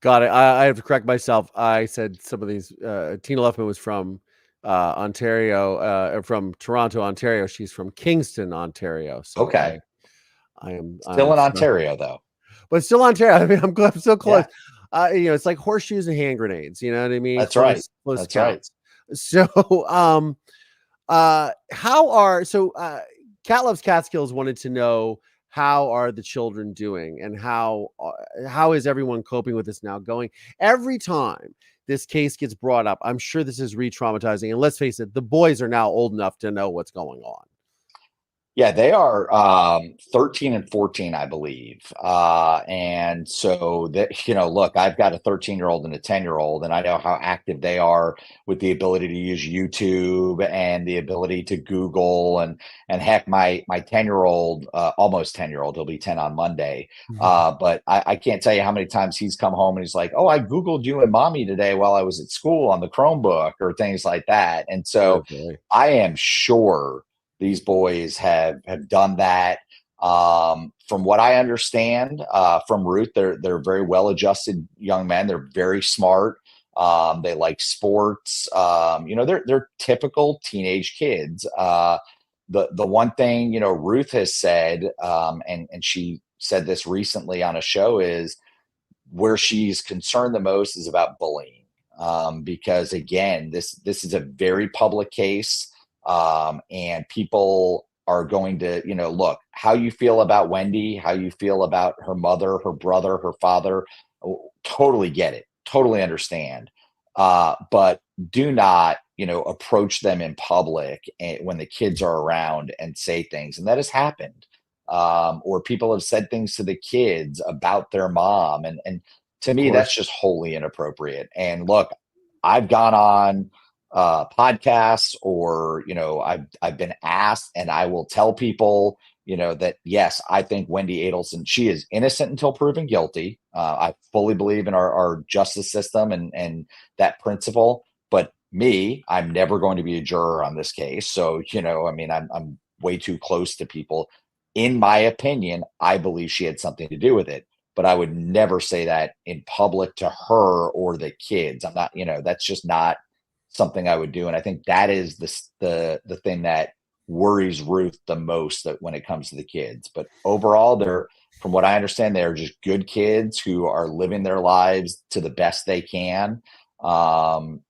Got it. I have to correct myself. I said some of these. Tina Luffman was from Ontario, from Toronto, Ontario. She's from Kingston, Ontario. So okay, I am still in Ontario though, but still Ontario. I mean, I'm so close. Yeah. It's like horseshoes and hand grenades. You know what I mean? That's right. Close That's counts. right. So, Cat Loves Catskills wanted to know, how are the children doing, and how is everyone coping with this now? Going every time this case gets brought up, I'm sure this is re-traumatizing. And let's face it, the boys are now old enough to know what's going on. Yeah, they are 13 and 14, I believe. And so that, look, I've got a 13-year-old and a 10-year-old, and I know how active they are with the ability to use YouTube and the ability to Google, and heck, my 10-year-old, almost 10-year-old, he'll be 10 on Monday. But I can't tell you how many times he's come home and he's like, oh, I Googled you and mommy today while I was at school on the Chromebook, or things like that. And so I am sure these boys have done that. From what I understand from Ruth, they're very well-adjusted young men. They're very smart. They like sports. They're typical teenage kids. The one thing Ruth has said, and she said this recently on a show, is where she's concerned the most is about bullying, because again, this is a very public case. And people are going to, look, how you feel about Wendi, how you feel about her mother, her brother, her father, totally get it, totally understand. But do not, approach them in public when the kids are around and say things. And that has happened. Or people have said things to the kids about their mom. And To me, that's just wholly inappropriate. And look, I've gone on podcasts, or I've been asked, and I will tell people, that yes, I think Wendi Adelson, she is innocent until proven guilty. I fully believe in our justice system and that principle. But me, I'm never going to be a juror on this case. So, I'm way too close to people. In my opinion, I believe she had something to do with it, but I would never say that in public to her or the kids. I'm not, that's just not something I would do. And I think that is the thing that worries Ruth the most, that when it comes to the kids. But overall, from what I understand, they're just good kids who are living their lives to the best they can. And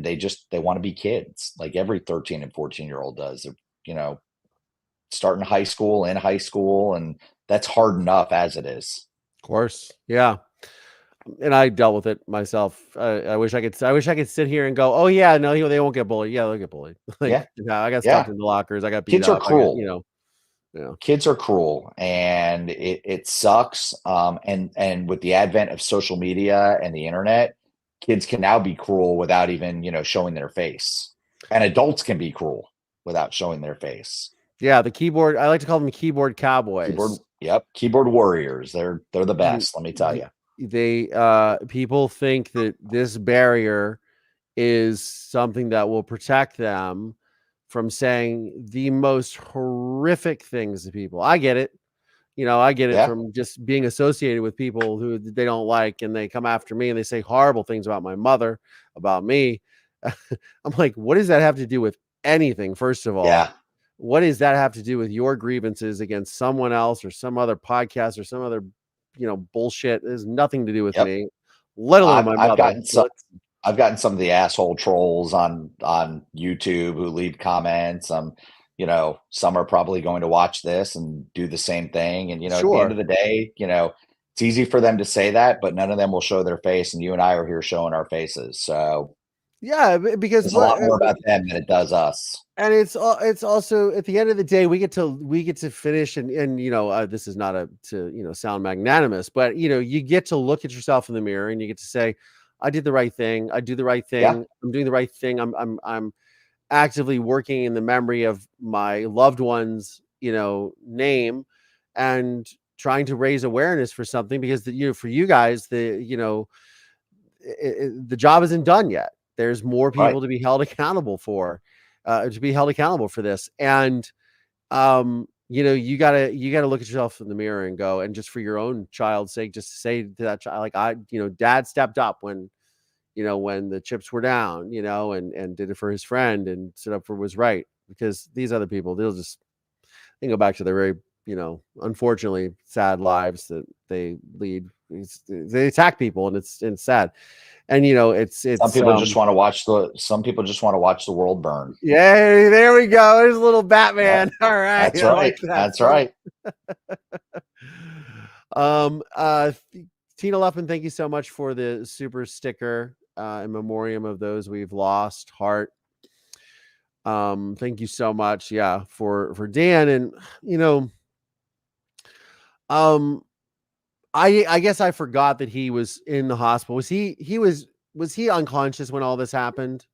they want to be kids, like every 13 and 14-year-old does. They're, starting high school, in high school, and that's hard enough as it is. Of course. Yeah. And I dealt with it myself. I wish I could sit here and go, oh yeah, no, they won't get bullied. Yeah, they'll get bullied. I got stuck in the lockers. I got beat Kids up. are cruel. Kids are cruel, and it sucks. And with the advent of social media and the internet, kids can now be cruel without even, showing their face. And adults can be cruel without showing their face. Yeah, I like to call them keyboard cowboys. Keyboard warriors. They're the best, let me tell you. People think that this barrier is something that will protect them from saying the most horrific things to people. I get it. I get it from just being associated with people who they don't like, and they come after me and they say horrible things about my mother, about me. I'm like, what does that have to do with anything? First of all, what does that have to do with your grievances against someone else or some other podcast or some other, bullshit? There's nothing to do with me, let alone my mother. I've gotten some of the asshole trolls on YouTube who leave comments. Some are probably going to watch this and do the same thing. And, at the end of the day, it's easy for them to say that, but none of them will show their face. And you and I are here showing our faces. So yeah, because it's a lot more about them than it does us. And it's also, at the end of the day, we get to finish and this is not to sound magnanimous, but you get to look at yourself in the mirror and you get to say, I did the right thing. I do the right thing. Yeah. I'm doing the right thing. I'm actively working in the memory of my loved one's, name, and trying to raise awareness for something, because for you guys, the job isn't done yet. There's more people to be held accountable for. This. And, you gotta look at yourself in the mirror and go, and just for your own child's sake, just say to that child, like, Dad stepped up when the chips were down, and did it for his friend and stood up for what was right, because these other people, they go back to their very, unfortunately sad lives that they lead. They attack people, and it's sad. And it's some people just want to watch the world burn. Yeah, there we go. There's a little Batman. Yeah. All right. That's right. That's right. Tina Luffin, thank you so much for the super sticker in memoriam of those we've lost. Heart. Thank you so much. Yeah, for Dan. And I guess I forgot that he was in the hospital. Was he unconscious when all this happened?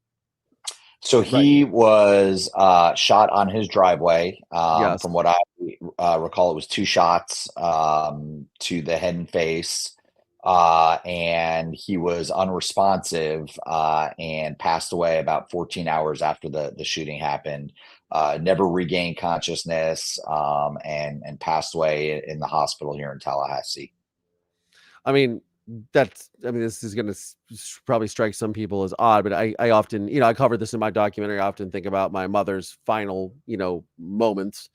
So he was shot on his driveway. Yes. From what I recall, it was 2 shots to the head and face. And he was unresponsive and passed away about 14 hours after the shooting happened. Never regained consciousness and passed away in the hospital here in Tallahassee. This is going to probably strike some people as odd, but I often, I covered this in my documentary. I often think about my mother's final, moments,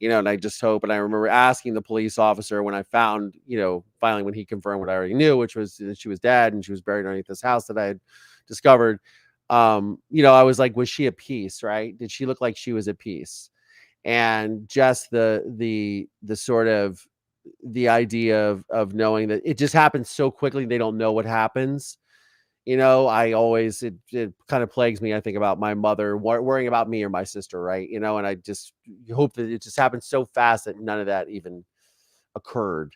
and I just hope. And I remember asking the police officer when I found, finally when he confirmed what I already knew, which was that she was dead and she was buried underneath this house that I had discovered. I was like, was she at peace? Right? Did she look like she was at peace? And just the sort of the idea of knowing that it just happens so quickly, they don't know what happens. It kind of plagues me. I think about my mother worrying about me or my sister, right? And I just hope that it just happens so fast that none of that even occurred.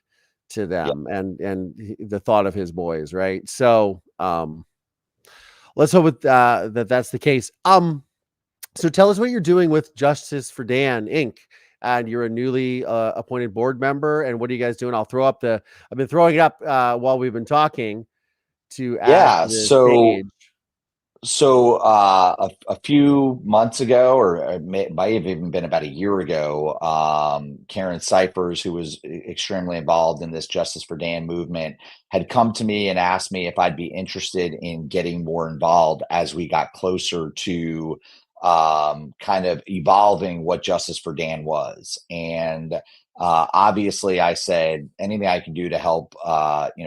to them, and the thought of his boys, right? So let's hope that's the case. So tell us what you're doing with Justice for Dan Inc. And you're a newly appointed board member. And what are you guys doing? I've been throwing it up while we've been talking to add to this page. So a few months ago, or it might have even been about a year ago, Karen Cyphers, who was extremely involved in this Justice for Dan movement, had come to me and asked me if I'd be interested in getting more involved as we got closer to kind of evolving what Justice for Dan was. And obviously I said anything I can do to help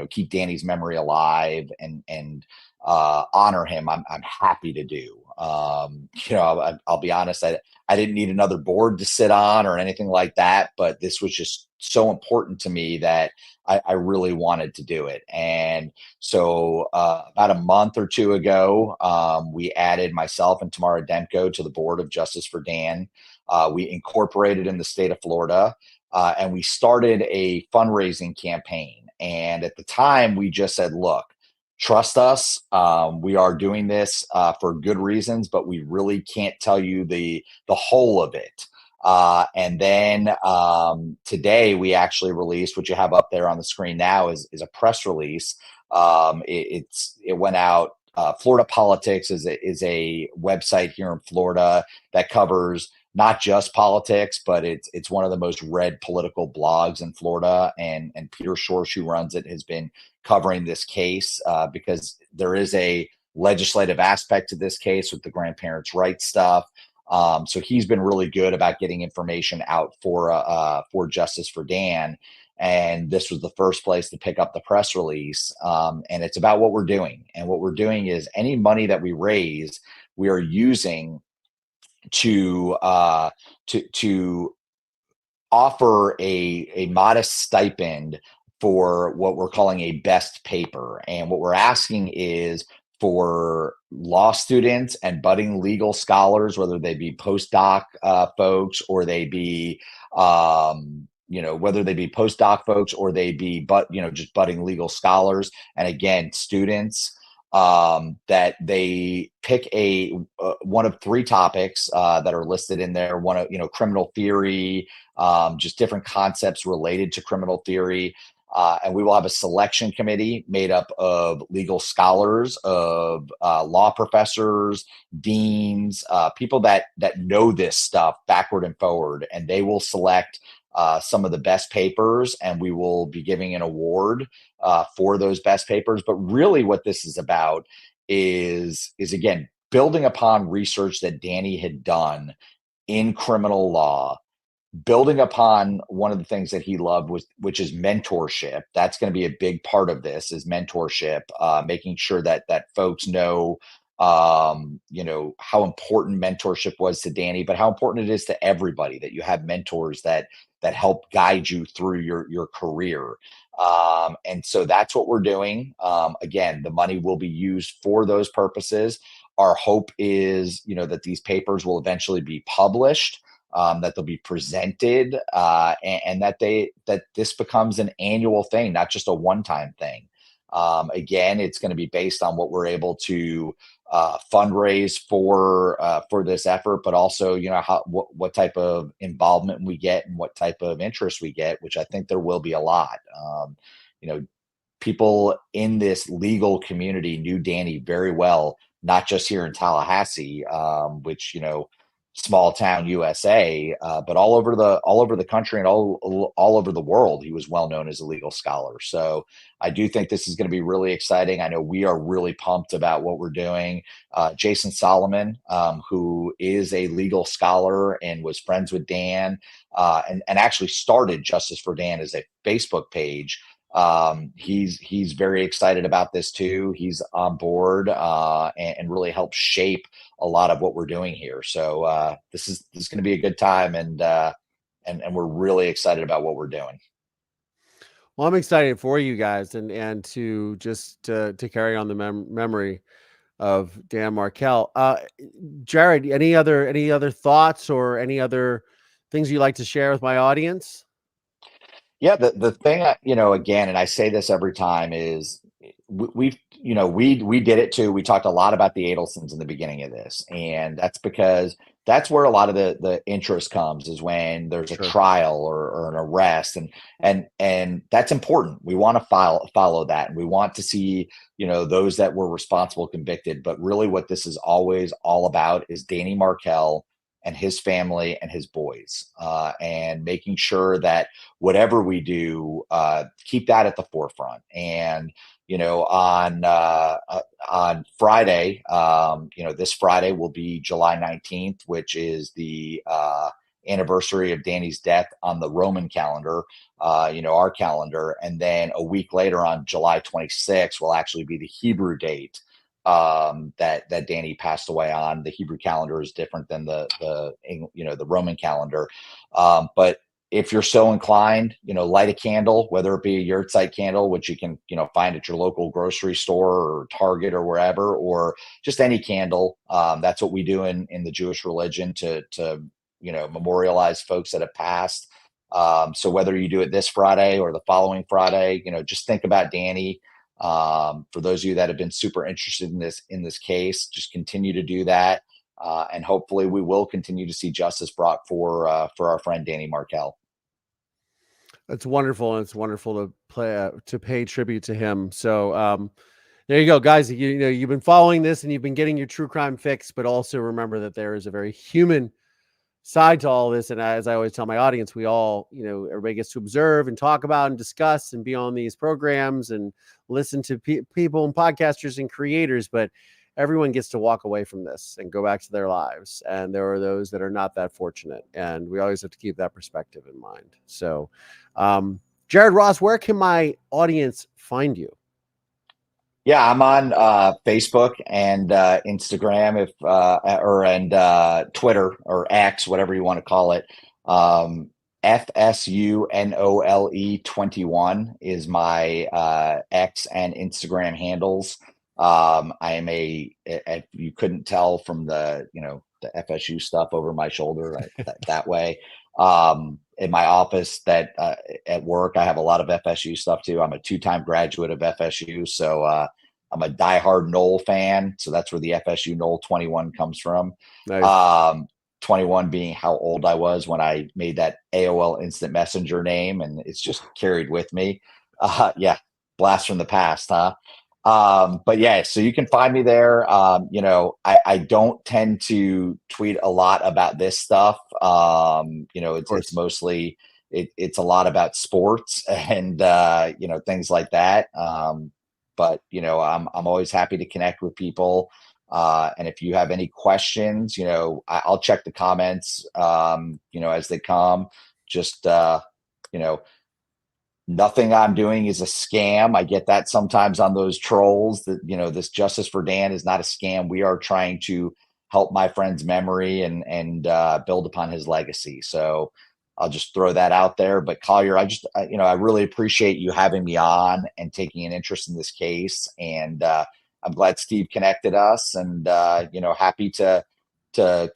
keep Danny's memory alive and honor him, I'm happy to do. I'll be honest, I didn't need another board to sit on or anything like that, but this was just so important to me that I really wanted to do it. And so about a month or two ago, we added myself and Tamara Demko to the board of Justice for Dan. We incorporated in the state of Florida, and we started a fundraising campaign. And at the time, we just said, look, trust us. We are doing this for good reasons, but we really can't tell you the whole of it. And then today we actually released, what you have up there on the screen now is a press release. It went out. Florida Politics is a website here in Florida that covers not just politics, but it's one of the most read political blogs in Florida. And Peter Schorsch, who runs it, has been covering this case because there is a legislative aspect to this case with the grandparents' rights stuff. So he's been really good about getting information out for Justice for Dan. And this was the first place to pick up the press release. And it's about what we're doing. And what we're doing is any money that we raise, we are using to offer a modest stipend for what we're calling a best paper. And what we're asking is for law students and budding legal scholars, whether they be postdoc folks or they be whether they be postdoc folks or they be just budding legal scholars, and again students, that they pick one of three topics that are listed in there. One of criminal theory, just different concepts related to criminal theory. And we will have a selection committee made up of legal scholars, of law professors, deans, people that know this stuff backward and forward, and they will select some of the best papers, and we will be giving an award for those best papers. But really what this is about is again, building upon research that Danny had done in criminal law, building upon one of the things that he loved, which is mentorship. That's going to be a big part of this, is mentorship, making sure that folks know, how important mentorship was to Danny, but how important it is to everybody, that you have mentors that help guide you through your career. And so that's what we're doing. Again, the money will be used for those purposes. Our hope is, that these papers will eventually be published, that they'll be presented, and that this becomes an annual thing, not just a one-time thing. Again, it's going to be based on what we're able to fundraise for this effort, but also, what type of involvement we get and what type of interest we get, which I think there will be a lot. People in this legal community knew Danny very well, not just here in Tallahassee, which, small town USA, but all over the country and all over the world. He was well known as a legal scholar. So I do think this is going to be really exciting. I know we are really pumped about what we're doing. Jason Solomon, who is a legal scholar and was friends with Dan, and actually started Justice for Dan as a Facebook page. He's very excited about this too. He's on board and really helped shape a lot of what we're doing here. So this is going to be a good time, and we're really excited about what we're doing. Well, I'm excited for you guys, and to just to carry on the memory of Dan Markel. Jared, any other thoughts or any other things you'd like to share with my audience? Yeah, the thing, again, and I say this every time is we did it too. We talked a lot about the Adelsons in the beginning of this, and that's because that's where a lot of the interest comes is when there's a Sure. trial or an arrest, and that's important. We want to follow that, and we want to see those that were responsible convicted. But really, what this is always all about is Danny Markel and his family and his boys, and making sure that whatever we do, keep that at the forefront. And on Friday, this Friday will be July 19th, which is the anniversary of Danny's death on the Roman calendar, our calendar. And then a week later on July 26th will actually be the Hebrew date that Danny passed away on. The Hebrew calendar is different than the Roman calendar. But if you're so inclined, light a candle, whether it be a yahrzeit candle, which you can, find at your local grocery store or Target or wherever, or just any candle. That's what we do in the Jewish religion to memorialize folks that have passed. So whether you do it this Friday or the following Friday, just think about Danny. For those of you that have been super interested in this case, just continue to do that. And hopefully we will continue to see justice brought for our friend Danny Markel. It's wonderful, and it's wonderful to pay tribute to him. So there you go, guys. You've been following this and you've been getting your true crime fix, but also remember that there is a very human side to all this. And as I always tell my audience, we all, everybody gets to observe and talk about and discuss and be on these programs and listen to people and podcasters and creators, but everyone gets to walk away from this and go back to their lives. And there are those that are not that fortunate. And we always have to keep that perspective in mind. So, Jared Ross, where can my audience find you? Yeah, I'm on Facebook and Instagram, and Twitter or X, whatever you want to call it. FSUNOLE 21 is my X and Instagram handles. I am if you couldn't tell from the FSU stuff over my shoulder that way. In my office at work, I have a lot of FSU stuff too. I'm a 2-time graduate of FSU. So, I'm a diehard Knoll fan. So that's where the FSU Knoll 21 comes from. Nice. 21 being how old I was when I made that AOL Instant Messenger name, and it's just carried with me. Yeah. Blast from the past, huh? But yeah, so you can find me there. I don't tend to tweet a lot about this stuff. It's mostly, it's a lot about sports and, things like that. But I'm always happy to connect with people. And if you have any questions, I'll check the comments, as they come. Just, nothing I'm doing is a scam. I get that sometimes on those trolls that, this Justice for Dan is not a scam. We are trying to help my friend's memory and build upon his legacy. So I'll just throw that out there. But Collier, I really appreciate you having me on and taking an interest in this case. And I'm glad Steve connected us, and, happy to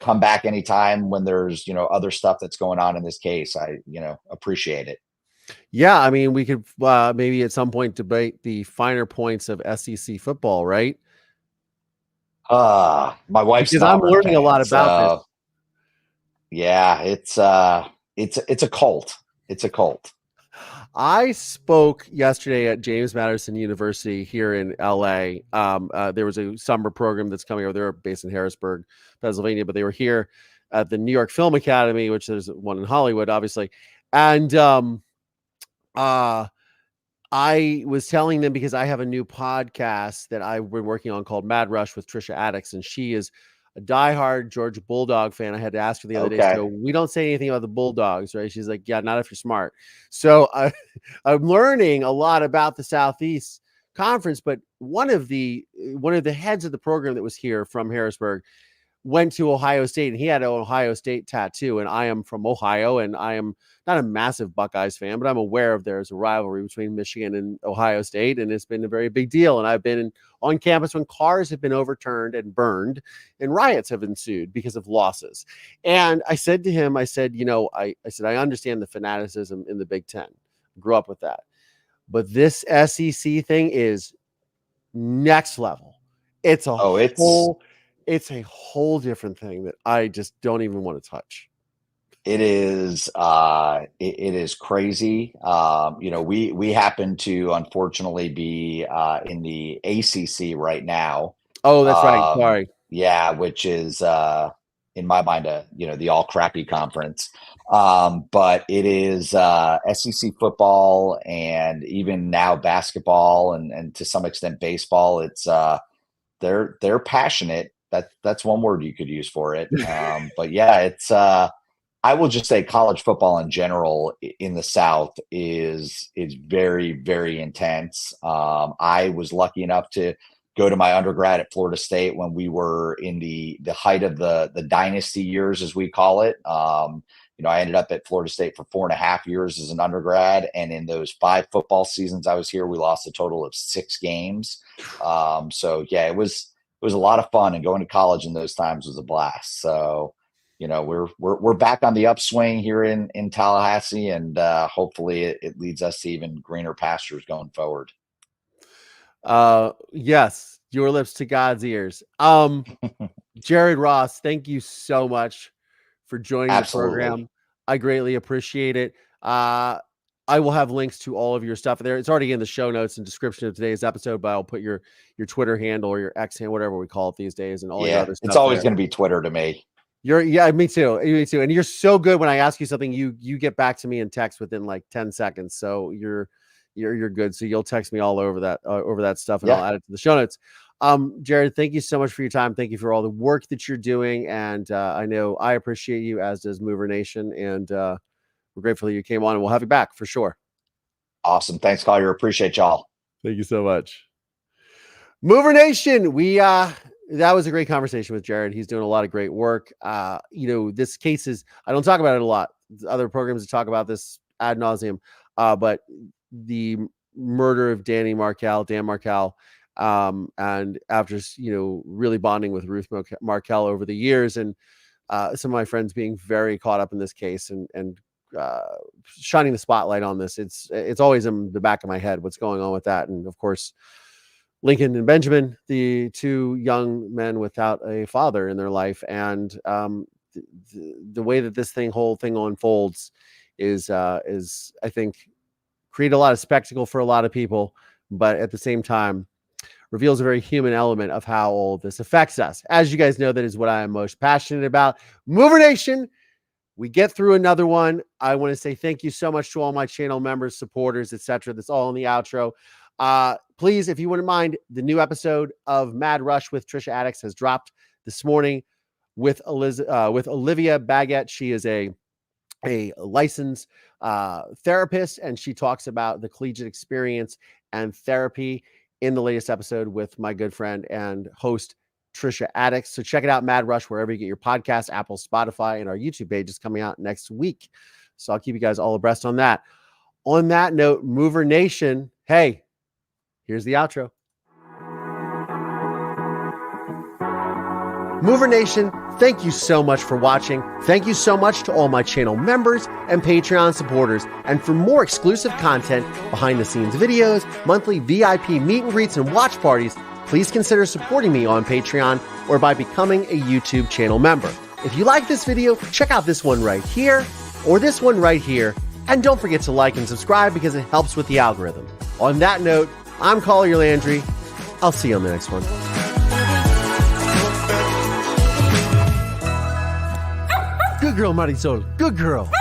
come back anytime when there's, other stuff that's going on in this case. I, appreciate it. Yeah, I mean, we could maybe at some point debate the finer points of SEC football, right? My wife's because I'm learning a lot about this. Yeah, it's a cult. It's a cult. I spoke yesterday at James Madison University here in LA. There was a summer program that's coming over. They're based in Harrisburg, Pennsylvania, but they were here at the New York Film Academy, which there's one in Hollywood, obviously. And I was telling them, because I have a new podcast that I've been working on called Mad Rush with Trisha Addix, and she is a diehard Georgia Bulldog fan. I had to ask her the other day, so we don't say anything about the Bulldogs, right? She's like, yeah, not if you're smart. So I'm learning a lot about the Southeast Conference, but one of the heads of the program that was here from Harrisburg went to Ohio State, and he had an Ohio State tattoo, and I am from Ohio, and I am not a massive Buckeyes fan, but I'm aware of there's a rivalry between Michigan and Ohio State, and it's been a very big deal. And I've been on campus when cars have been overturned and burned and riots have ensued because of losses. And I said to him, I said, I understand the fanaticism in the Big Ten, grew up with that. But this SEC thing is next level. It's a whole different thing that I just don't even want to touch. It is it is crazy. We happen to unfortunately be in the ACC right now. Oh, that's right. Sorry. Yeah, which is in my mind the all crappy conference. But it is SEC football and even now basketball and to some extent baseball. It's they're passionate. That's one word you could use for it. But yeah, it's I will just say college football in general in the South is very, very intense. I was lucky enough to go to my undergrad at Florida State when we were in the height of the dynasty years, as we call it. I ended up at Florida State for 4.5 years as an undergrad. And in those 5 football seasons I was here, we lost a total of 6 games. So yeah, it was a lot of fun, and going to college in those times was a blast. So, we're back on the upswing here in Tallahassee, and hopefully it leads us to even greener pastures going forward. Yes, your lips to God's ears. Jared Ross, thank you so much for joining the program. I greatly appreciate it. I will have links to all of your stuff there. It's already in the show notes and description of today's episode, but I'll put your Twitter handle or your X handle, whatever we call it these days, and all your other stuff. It's always going to be Twitter to me. Me too. And you're so good when I ask you something, you get back to me in text within like 10 seconds. So you're good. So you'll text me all over that stuff, and I'll add it to the show notes. Jared, thank you so much for your time. Thank you for all the work that you're doing. And I know I appreciate you, as does Mover Nation. And we're grateful that you came on, and we'll have you back for sure. Awesome. Thanks, Collier. Appreciate y'all. Thank you so much. Mover Nation. That was a great conversation with Jared. He's doing a lot of great work. This case is, I don't talk about it a lot. Other programs talk about this ad nauseum, but the murder of Dan Markel, and after, really bonding with Ruth Markel over the years, and some of my friends being very caught up in this case and shining the spotlight on this. It's always in the back of my head, what's going on with that. And of course, Lincoln and Benjamin, the 2 young men without a father in their life, and the way that this whole thing unfolds is I think create a lot of spectacle for a lot of people, but at the same time reveals a very human element of how all of this affects us. As you guys know, that is what I am most passionate about. Mover Nation, we get through another one. I want to say thank you so much to all my channel members, supporters, etc. That's all in the outro. Please, if you wouldn't mind, the new episode of Mad Rush with Trisha Addicts has dropped this morning with Olivia Baggett. She is a licensed therapist, and she talks about the collegiate experience and therapy in the latest episode with my good friend and host Trisha Addicts. So check it out, Mad Rush, wherever you get your podcast, Apple, Spotify, and our YouTube page is coming out next week. So I'll keep you guys all abreast on that. On that note, Mover Nation, hey, here's the outro. Mover Nation, thank you so much for watching. Thank you so much to all my channel members and Patreon supporters. And for more exclusive content, behind the scenes videos, monthly VIP meet and greets, and watch parties, please consider supporting me on Patreon or by becoming a YouTube channel member. If you like this video, check out this one right here or this one right here. And don't forget to like and subscribe because it helps with the algorithm. On that note, I'm Collier Landry. I'll see you on the next one. Good girl, Marisol. Good girl.